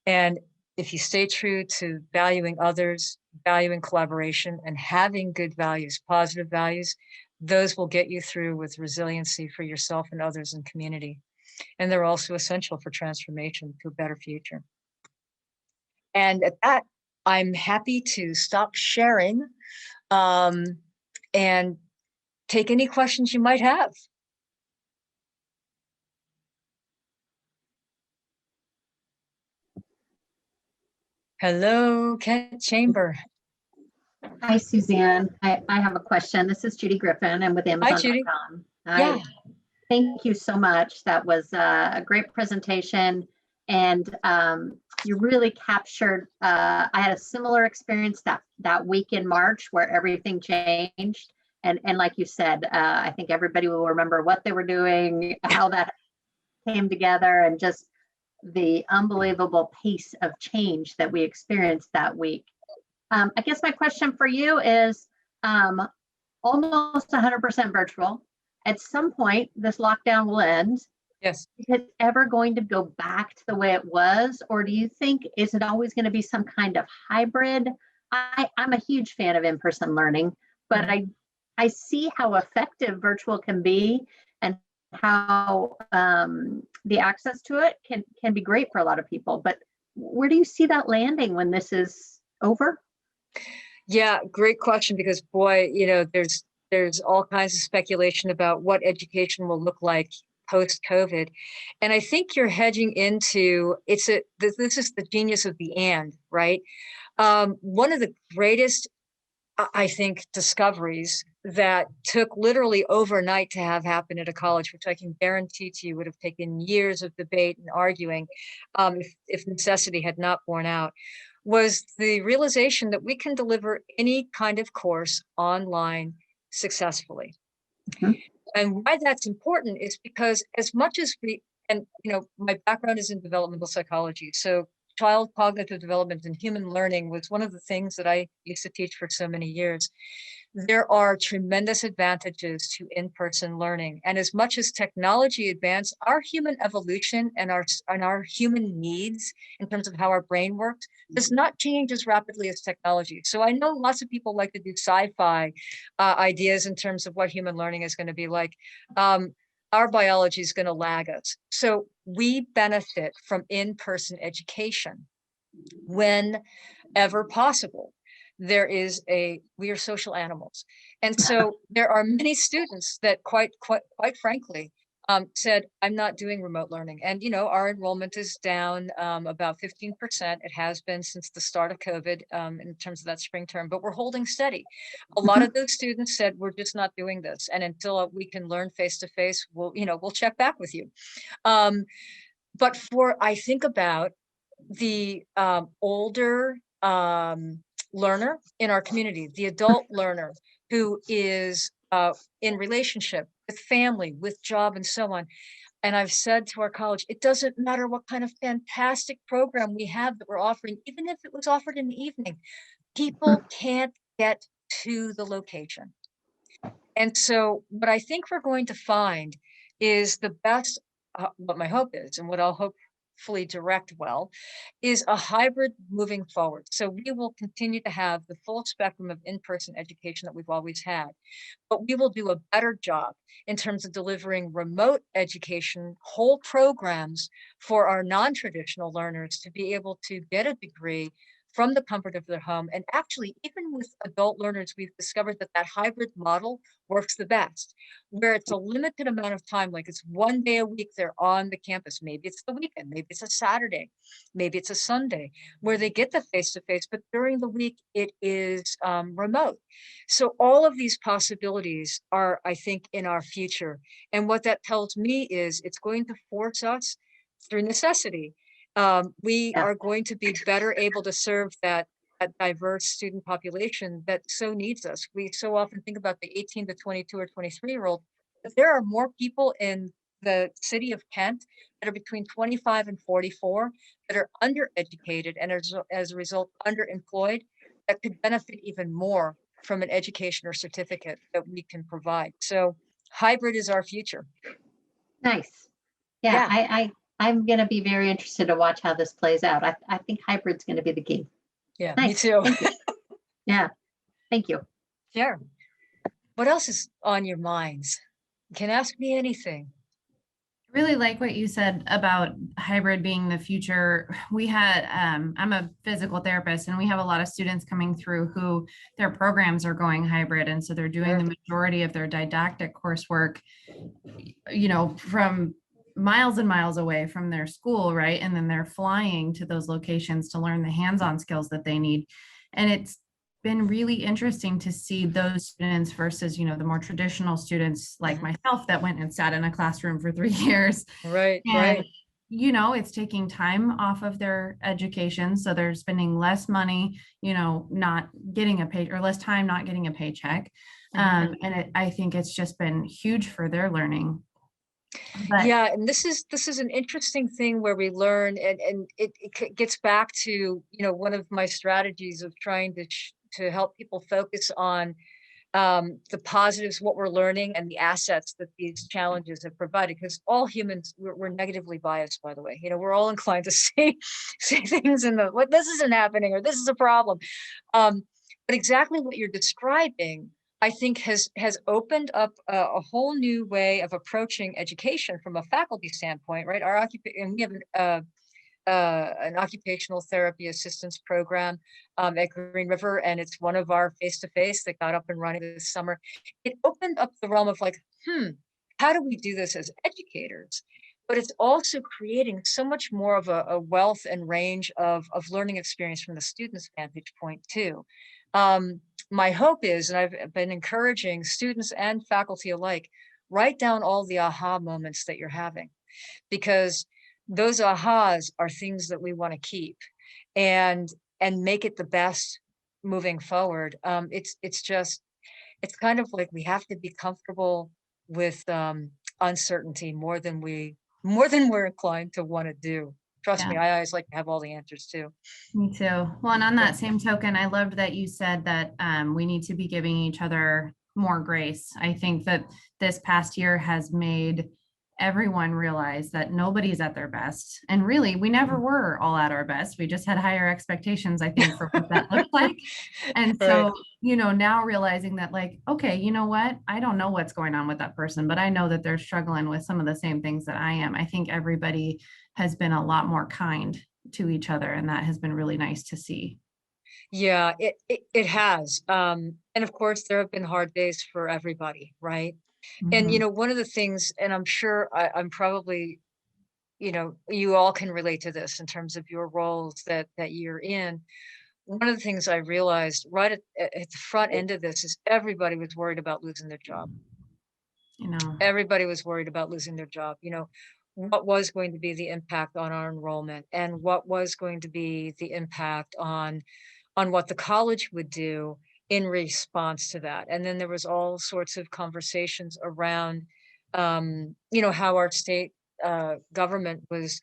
And if you stay true to valuing others, valuing collaboration, and having good values, positive values, those will get you through with resiliency for yourself and others in community. And they're also essential for transformation to a better future. And at that, I'm happy to stop sharing and take any questions you might have. Hello, Kent Chamber. Hi, Suzanne. I have a question. This is Judy Griffin. I'm with Amazon.com. Yeah. Thank you so much. That was a great presentation. And you really captured, I had a similar experience that week in March where everything changed. And like you said, I think everybody will remember what they were doing, how that came together, and just the unbelievable pace of change that we experienced that week. I guess my question for you is almost 100% virtual. at some point, this lockdown will end. Yes. Is it ever going to go back to the way it was? Or do you think, is it always going to be some kind of hybrid? I'm a huge fan of in-person learning, but I see how effective virtual can be and how the access to it can be great for a lot of people. But where do you see that landing when this is over? Yeah, great question, because boy, there's all kinds of speculation about what education will look like post-COVID. And I think you're hedging into, this is the genius of the and, right? One of the greatest, I think, discoveries that took literally overnight to have happen at a college, which I can guarantee to you would have taken years of debate and arguing if necessity had not borne out, was the realization that we can deliver any kind of course online successfully. And why that's important is because as much as my background is in developmental psychology, so child cognitive development and human learning was one of the things that I used to teach for so many years. There are tremendous advantages to in-person learning. And as much as technology advanced, our human evolution and our human needs in terms of how our brain works does not change as rapidly as technology. So I know lots of people like to do sci-fi ideas in terms of what human learning is going to be like. Our biology is going to lag us. So we benefit from in-person education whenever possible. We are social animals. And so there are many students that quite frankly said, I'm not doing remote learning. And, our enrollment is down about 15%. It has been since the start of COVID in terms of that spring term, but we're holding steady. A lot of those students said, we're just not doing this. And until we can learn face-to-face, we'll check back with you. But I think about the older learner in our community, the adult learner who is in relationship with family, with job, and so on. And I've said to our college, it doesn't matter what kind of fantastic program we have that we're offering, even if it was offered in the evening, people can't get to the location. And so what I think we're going to find is the best, what my hope is, and what I'll hopefully direct well, is a hybrid moving forward. So we will continue to have the full spectrum of in-person education that we've always had, but we will do a better job in terms of delivering remote education, whole programs for our non-traditional learners to be able to get a degree from the comfort of their home. And actually, even with adult learners, we've discovered that hybrid model works the best, where it's a limited amount of time, like it's one day a week they're on the campus. Maybe it's the weekend, maybe it's a Saturday, maybe it's a Sunday, where they get the face-to-face, but during the week it is remote. So all of these possibilities are, I think, in our future. And what that tells me is it's going to force us through necessity. We are going to be better able to serve that diverse student population that so needs us. We so often think about the 18 to 22 or 23-year-old, but there are more people in the city of Kent that are between 25 and 44 that are undereducated and as a result underemployed that could benefit even more from an education or certificate that we can provide. So hybrid is our future. Nice. Yeah. I'm going to be very interested to watch how this plays out. I think hybrid's going to be the key. Yeah, nice. Me too. Thank you. Yeah, thank you. Sure. What else is on your minds? You can ask me anything. I really like what you said about hybrid being the future. We had, I'm a physical therapist, and we have a lot of students coming through who their programs are going hybrid. And so they're doing the majority of their didactic coursework, from miles and miles away from their school, right? And then they're flying to those locations to learn the hands-on skills that they need. And it's been really interesting to see those students versus, the more traditional students like myself that went and sat in a classroom for 3 years. Right, and, right. It's taking time off of their education. So they're spending less money, not getting a pay or less time not getting a paycheck. And I think it's just been huge for their learning. But yeah, and this is an interesting thing where we learn, and it gets back to one of my strategies of trying to help people focus on the positives, what we're learning, and the assets that these challenges have provided. Because all humans, we're negatively biased, by the way. You know, we're all inclined to say things in the, what, this isn't happening, or this is a problem. But exactly what you're describing, I think has opened up a whole new way of approaching education from a faculty standpoint, right? And we have an occupational therapy assistance program at Green River, and it's one of our face-to-face that got up and running this summer. It opened up the realm of like, how do we do this as educators? But it's also creating so much more of a wealth and range of learning experience from the student's vantage point too. My hope is, and I've been encouraging students and faculty alike, write down all the aha moments that you're having, because those ahas are things that we want to keep and make it the best moving forward. It's kind of like we have to be comfortable with uncertainty more than we're inclined to want to do. Trust me, I always like to have all the answers too. Me too. Well, and on that same token, I loved that you said that we need to be giving each other more grace. I think that this past year has made everyone realize that nobody's at their best. And really, we never were all at our best. We just had higher expectations, I think, for what that looked like. And so, you know, now realizing that, like, okay, you know what? I don't know what's going on with that person, but I know that they're struggling with some of the same things that I am. I think everybody has been a lot more kind to each other, and that has been really nice to see. Yeah, it has. And of course, there have been hard days for everybody, right? And, you know, one of the things, and I'm sure I'm probably, you know, you all can relate to this in terms of your roles that you're in. One of the things I realized right at the front end of this is everybody was worried about losing their job. You know, everybody was worried about losing their job. You know, what was going to be the impact on our enrollment, and what was going to be the impact on what the college would do in response to that. And then there was all sorts of conversations around, you know, how our state government was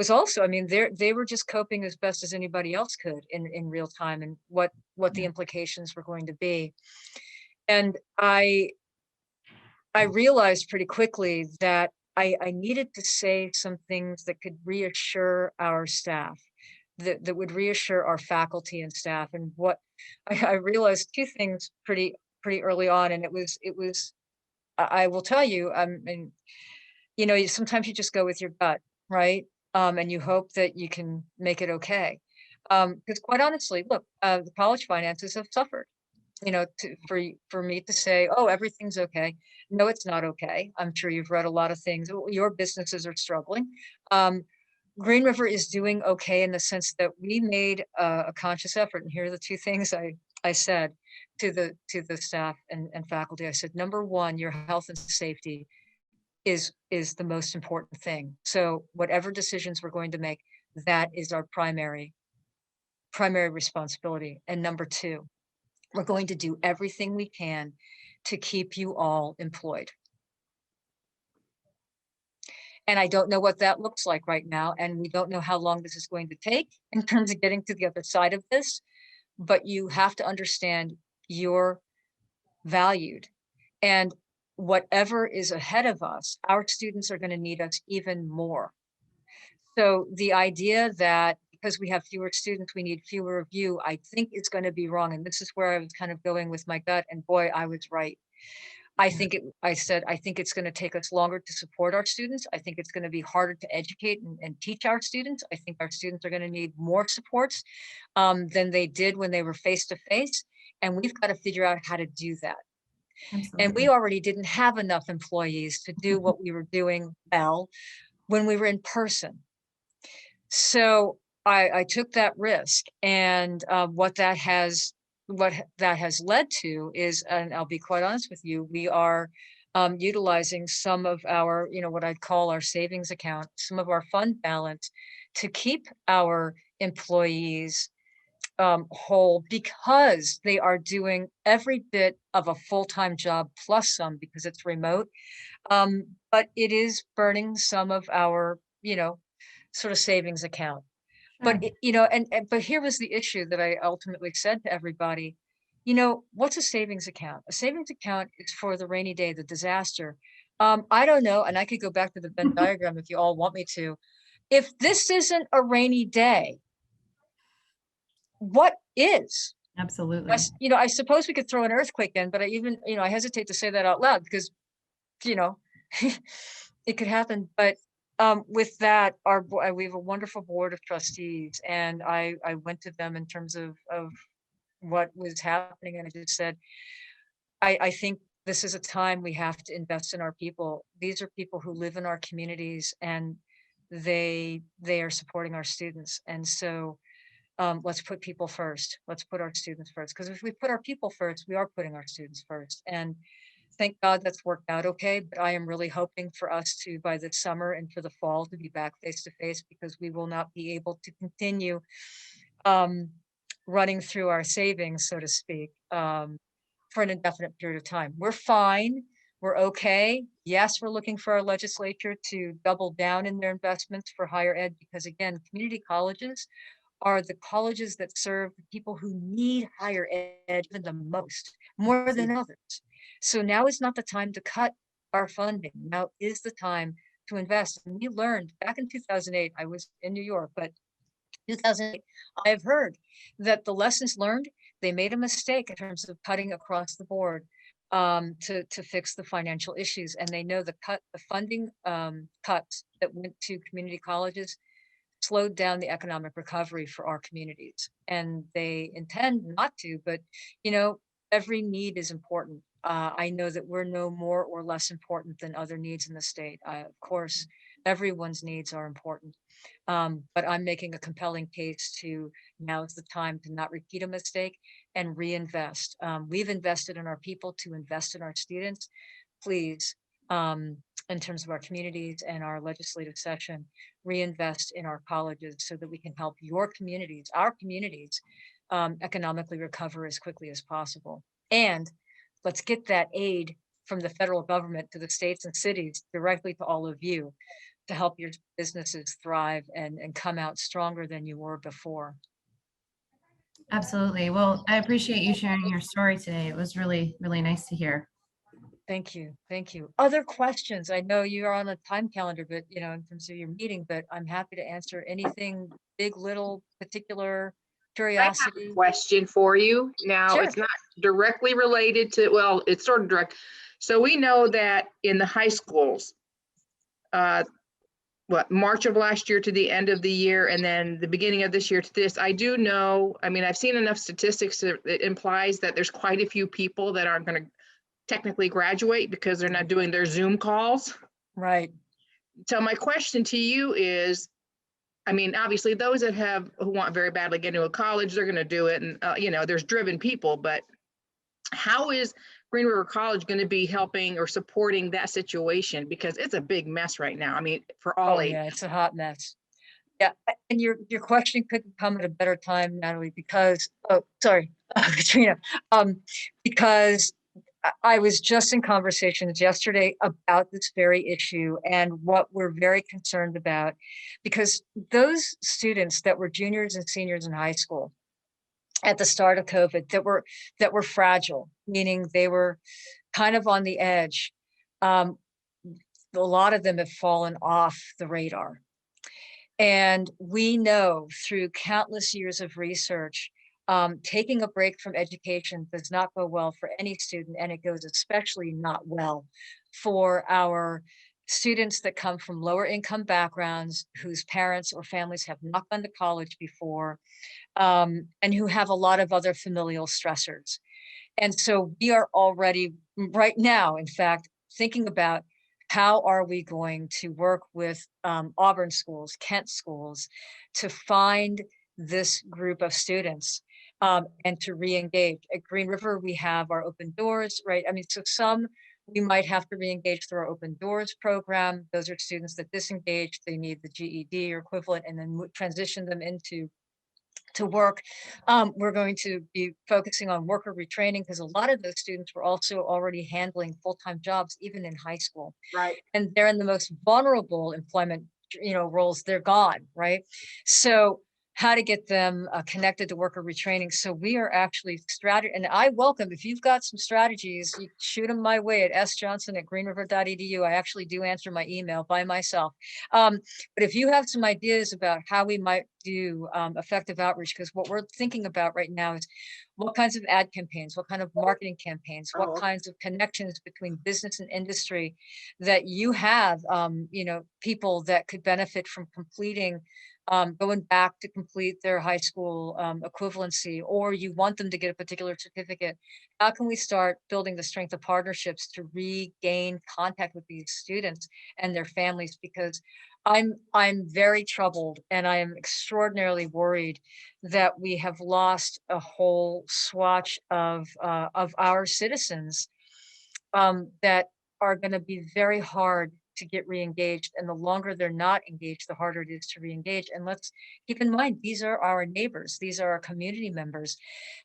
also, I mean, they were just coping as best as anybody else could in real time, and what the implications were going to be. And I realized pretty quickly that I needed to say some things that could reassure our staff, that would reassure our faculty and staff. And what I realized two things pretty early on, and it was I will tell you, and you know, sometimes you just go with your gut, right? And you hope that you can make it okay. Because quite honestly, look, the college finances have suffered. You know, for me to say, oh, everything's okay. No, it's not okay. I'm sure you've read a lot of things. Your businesses are struggling. Green River is doing okay in the sense that we made a conscious effort. And here are the two things I said to the staff and faculty. I said, number one, your health and safety is the most important thing. So whatever decisions we're going to make, that is our primary responsibility. And number two, we're going to do everything we can to keep you all employed. And I don't know what that looks like right now. And we don't know how long this is going to take in terms of getting to the other side of this. But you have to understand you're valued. And whatever is ahead of us, our students are going to need us even more. So the idea that because we have fewer students, we need fewer of you, I think is going to be wrong. And this is where I was kind of going with my gut. And boy, I was right. I think it's going to take us longer to support our students. I think it's going to be harder to educate and teach our students. I think our students are going to need more supports than they did when they were face to face. And we've got to figure out how to do that. Absolutely. And we already didn't have enough employees to do what we were doing well when we were in person. So I took that risk, and what that has led to is, and I'll be quite honest with you, we are utilizing some of our, you know, what I'd call our savings account, some of our fund balance to keep our employees whole, because they are doing every bit of a full-time job plus some, because it's remote. But it is burning some of our, you know, sort of savings account. But you know, but here was the issue that I ultimately said to everybody, you know, what's a savings account? A savings account is for the rainy day, the disaster. I don't know, and I could go back to the Venn diagram if you all want me to. If this isn't a rainy day, what is? Absolutely. You know, I suppose we could throw an earthquake in, but I hesitate to say that out loud because, you know, it could happen. But with that, we have a wonderful board of trustees, and I went to them in terms of what was happening, and I just said, I think this is a time we have to invest in our people. These are people who live in our communities, and they are supporting our students. And so let's put people first. Let's put our students first. Because if we put our people first, we are putting our students first. And thank God that's worked out okay. But I am really hoping for us to, by the summer and for the fall, to be back face to face, because we will not be able to continue running through our savings, so to speak, for an indefinite period of time. We're fine. We're okay. Yes, we're looking for our legislature to double down in their investments for higher ed, because again, community colleges are the colleges that serve the people who need higher ed even the most, more than others. So now is not the time to cut our funding. Now is the time to invest. And we learned back in 2008, I was in New York, but 2008, I've heard that the lessons learned, they made a mistake in terms of cutting across the board to fix the financial issues. And they know the funding cuts that went to community colleges slowed down the economic recovery for our communities. And they intend not to, but you know, every need is important. I know that we're no more or less important than other needs in the state. Of course, everyone's needs are important. But I'm making a compelling case to now is the time to not repeat a mistake and reinvest. We've invested in our people to invest in our students. Please, in terms of our communities and our legislative session, reinvest in our colleges so that we can help your communities, our communities, economically recover as quickly as possible. And let's get that aid from the federal government to the states and cities directly to all of you to help your businesses thrive and come out stronger than you were before. Absolutely. Well, I appreciate you sharing your story today. It was really, really nice to hear. Thank you. Thank you. Other questions? I know you're on a time calendar, but you know, in terms of your meeting, but I'm happy to answer anything big, little, particular curiosity. I have a question for you. Now, Sure. It's not directly related to, well, it's sort of direct. So we know that in the high schools, March of last year to the end of the year, and then the beginning of this year to this, I do know, I mean, I've seen enough statistics that it implies that there's quite a few people that aren't going to technically graduate because they're not doing their Zoom calls. Right. So my question to you is, I mean, obviously those who want very badly to get into a college, they're going to do it. And, you know, there's driven people, but how is Green River College going to be helping or supporting that situation? Because it's a big mess right now. I mean, for all ages. Yeah, it's a hot mess. Yeah, and your question couldn't come at a better time, Natalie, because, oh, sorry, Katrina, because I was just in conversations yesterday about this very issue and what we're very concerned about, because those students that were juniors and seniors in high school at the start of COVID that were fragile, meaning they were kind of on the edge. A lot of them have fallen off the radar. And we know through countless years of research, taking a break from education does not go well for any student, and it goes especially not well for our students that come from lower income backgrounds, whose parents or families have not gone to college before, and who have a lot of other familial stressors. And so we are already right now, in fact, thinking about how are we going to work with Auburn schools, Kent schools, to find this group of students and to re-engage. At Green River, we have our open doors, right? I mean, so some we might have to re-engage through our open doors program. Those are students that disengage, they need the GED or equivalent, and then transition them into work. We're going to be focusing on worker retraining because a lot of those students were also already handling full-time jobs, even in high school. Right. And they're in the most vulnerable employment, roles. They're gone, right? So how to get them connected to worker retraining. So we are actually and I welcome, if you've got some strategies, you shoot them my way at sjohnson@greenriver.edu. I actually do answer my email by myself. But if you have some ideas about how we might do effective outreach, because what we're thinking about right now is what kinds of ad campaigns, what kind of marketing campaigns, what kinds of connections between business and industry that you have, people that could benefit from completing going back to complete their high school equivalency, or you want them to get a particular certificate. How can we start building the strength of partnerships to regain contact with these students and their families? Because I'm very troubled, and I am extraordinarily worried that we have lost a whole swatch of our citizens that are going to be very hard to get re-engaged, and the longer they're not engaged, the harder it is to re-engage. And let's keep in mind, these are our neighbors, these are our community members.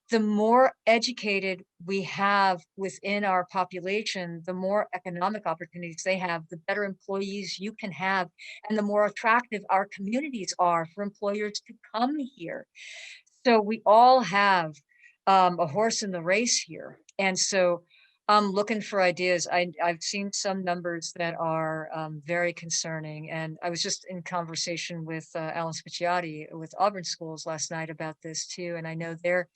The more educated we have within our population, the more economic opportunities they have, the better employees you can have, and the more attractive our communities are for employers to come here. So we all have a horse in the race here. And so I'm looking for ideas. I've seen some numbers that are very concerning. And I was just in conversation with Alan Spiciotti with Auburn Schools last night about this too. And I know they're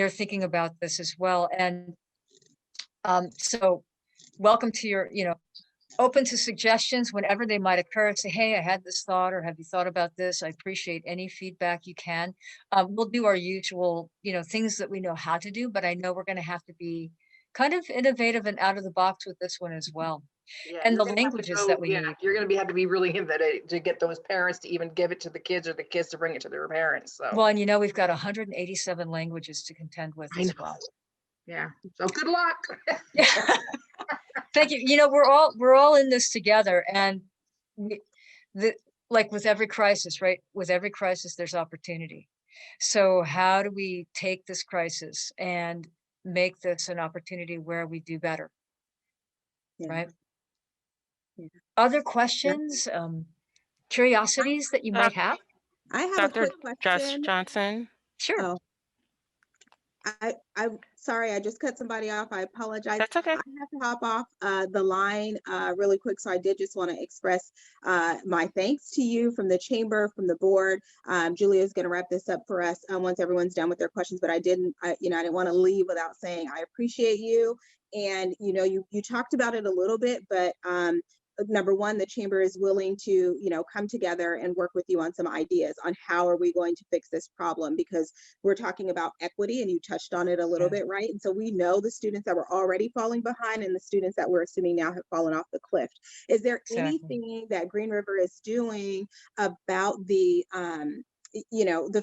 thinking about this as well. And so welcome to your, open to suggestions whenever they might occur. Say, hey, I had this thought, or have you thought about this? I appreciate any feedback you can. We'll do our usual, things that we know how to do, but I know we're going to have to be kind of innovative and out of the box with this one as well. Yeah, and the languages that we need. You're going to have to be really innovative to get those parents to even give it to the kids, or the kids to bring it to their parents. So. Well, and we've got 187 languages to contend with as well. Yeah. So good luck. Thank you. We're all in this together, and like with every crisis, right? With every crisis, there's opportunity. So how do we take this crisis and make this an opportunity where we do better? Yeah. Right? Yeah. Other questions, curiosities that you might have? I have Dr. a quick question. Johnson. Sure. Oh. I'm sorry, I just cut somebody off. I apologize. That's okay. I have to hop off the line really quick. So I did just want to express my thanks to you from the chamber, from the board. Julia is going to wrap this up for us once everyone's done with their questions, but I didn't want to leave without saying I appreciate you. And, you talked about it a little bit, but number one, the chamber is willing to, come together and work with you on some ideas on how are we going to fix this problem, because we're talking about equity and you touched on it a little bit, right? And so we know the students that were already falling behind and the students that we're assuming now have fallen off the cliff. Is there anything that Green River is doing about the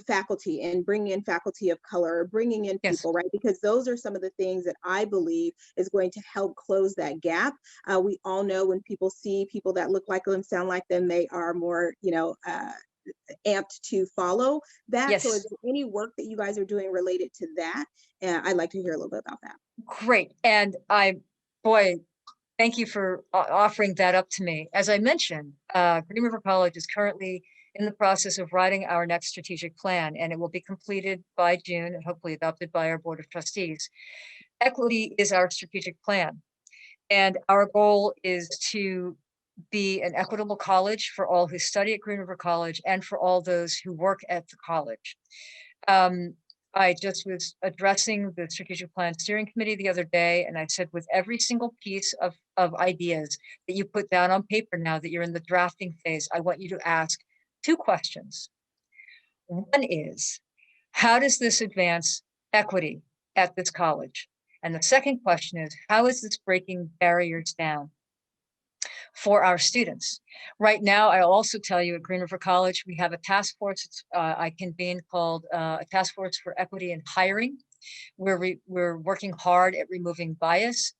faculty and bringing in faculty of color, bringing in people, right? Because those are some of the things that I believe is going to help close that gap. We all know when people see people that look like them, sound like them, they are more, amped to follow that. Yes. So is there any work that you guys are doing related to that? And I'd like to hear a little bit about that. Great. And thank you for offering that up to me. As I mentioned, Green River College is currently in the process of writing our next strategic plan, and it will be completed by June and hopefully adopted by our Board of Trustees. Equity is our strategic plan, and our goal is to be an equitable college for all who study at Green River College and for all those who work at the college. I just was addressing the strategic plan steering committee the other day, and I said, with every single piece of ideas that you put down on paper now that you're in the drafting phase, I want you to ask 2 questions. One is, how does this advance equity at this college? And the second question is, how is this breaking barriers down for our students? Right now, I'll also tell you at Green River College, we have a task force I convened called a task force for equity in hiring. We're working hard at removing bias,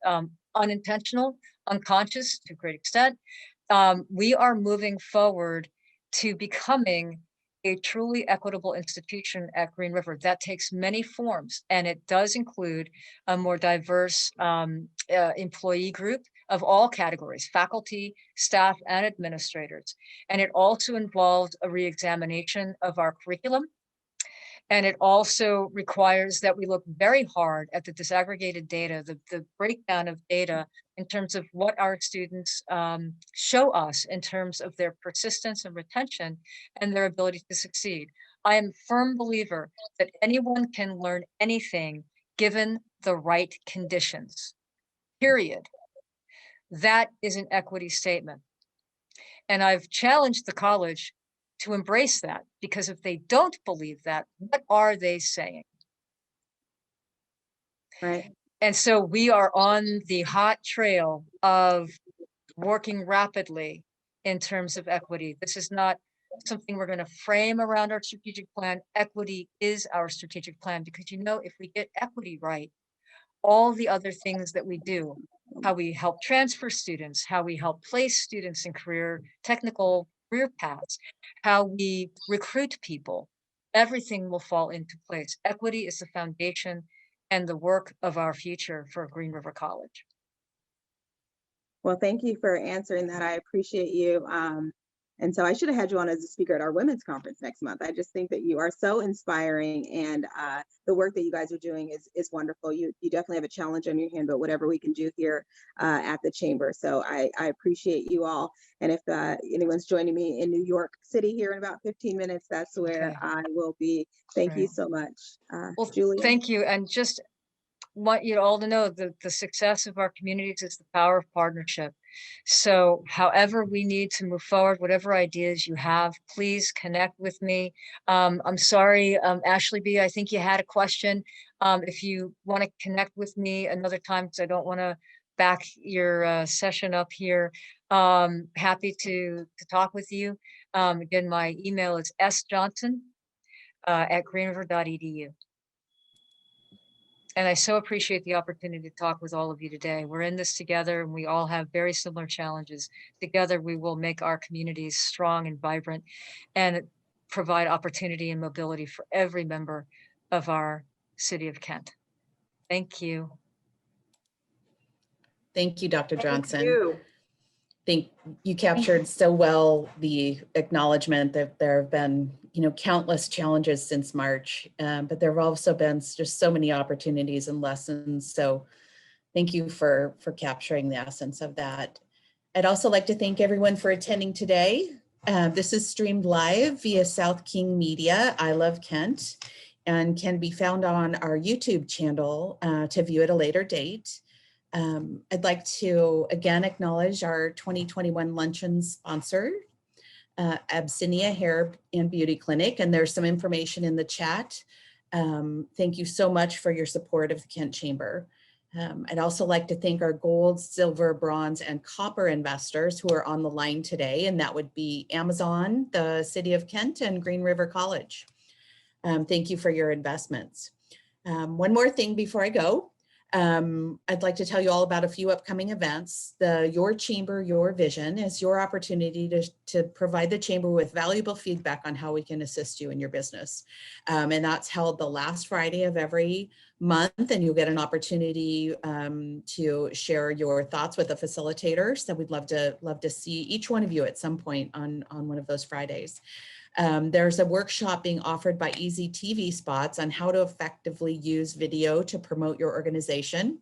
unintentional, unconscious to a great extent. We are moving forward to becoming a truly equitable institution at Green River. That takes many forms, and it does include a more diverse employee group. of all categories, faculty, staff, and administrators. And it also involved a reexamination of our curriculum. And it also requires that we look very hard at the disaggregated data, the breakdown of data in terms of what our students show us in terms of their persistence and retention and their ability to succeed. I am a firm believer that anyone can learn anything given the right conditions, period. That is an equity statement. And I've challenged the college to embrace that, because if they don't believe that, what are they saying? Right. And so we are on the hot trail of working rapidly in terms of equity. This is not something we're going to frame around our strategic plan. Equity is our strategic plan, because, you know, if we get equity right, all the other things that we do, how we help transfer students, how we help place students in technical career paths, how we recruit people, everything will fall into place. Equity is the foundation and the work of our future for Green River College. Well, thank you for answering that. I appreciate you. And so I should have had you on as a speaker at our women's conference next month. I just think that you are so inspiring, and the work that you guys are doing is wonderful. You definitely have a challenge on your hand, but whatever we can do here at the chamber. So I appreciate you all. And if anyone's joining me in New York City here in about 15 minutes, that's where I will be. Thank you so much. Well, Julia. Thank you. And just want you all to know that the success of our communities is the power of partnership. So however we need to move forward, whatever ideas you have, please connect with me. I'm sorry, Ashley B., I think you had a question. If you want to connect with me another time, because I don't want to back your session up here, happy to talk with you. Again, my email is sjohnson@greenriver.edu. And I so appreciate the opportunity to talk with all of you today. We're in this together, and we all have very similar challenges. Together, we will make our communities strong and vibrant and provide opportunity and mobility for every member of our city of Kent. Thank you. Thank you, Dr. Johnson. Thank you. I think you captured so well the acknowledgement that there have been, countless challenges since March, but there have also been just so many opportunities and lessons. So thank you for capturing the essence of that. I'd also like to thank everyone for attending today. This is streamed live via South King Media, I Love Kent, and can be found on our YouTube channel to view at a later date. I'd like to again acknowledge our 2021 luncheon sponsor, Abbasina Hair and Beauty Clinic, and there's some information in the chat. Thank you so much for your support of the Kent Chamber. I'd also like to thank our gold, silver, bronze, and copper investors who are on the line today, and that would be Amazon, the City of Kent, and Green River College. Thank you for your investments. One more thing before I go. I'd like to tell you all about a few upcoming events. Your Chamber, Your Vision is your opportunity to provide the Chamber with valuable feedback on how we can assist you in your business. And that's held the last Friday of every month, and you'll get an opportunity to share your thoughts with the facilitator. So we'd love to see each one of you at some point on one of those Fridays. There's a workshop being offered by Easy TV Spots on how to effectively use video to promote your organization.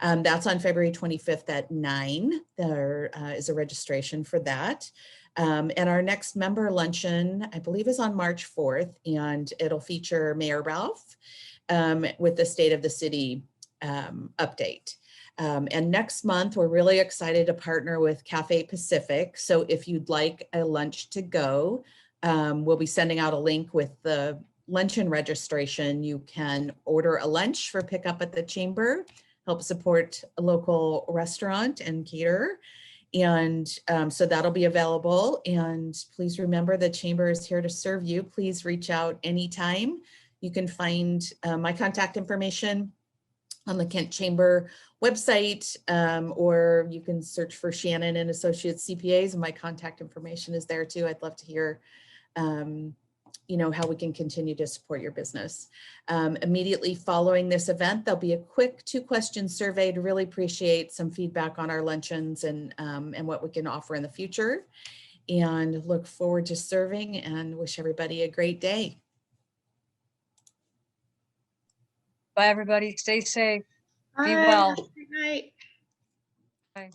That's on February 25th at 9. There is a registration for that. And our next member luncheon, I believe, is on March 4th, and it'll feature Mayor Ralph with the State of the City update. And next month, we're really excited to partner with Cafe Pacific. So if you'd like a lunch to go, we'll be sending out a link with the luncheon registration. You can order a lunch for pickup at the Chamber, help support a local restaurant and caterer. And so that'll be available. And please remember the Chamber is here to serve you. Please reach out anytime. You can find my contact information on the Kent Chamber website, or you can search for Shannon and Associates CPAs, and my contact information is there too. I'd love to hear how we can continue to support your business. Immediately following this event, there'll be a quick 2-question survey to really appreciate some feedback on our luncheons and what we can offer in the future. And look forward to serving and wish everybody a great day. Bye, everybody. Stay safe. Be Bye. well. Have a great night. Bye.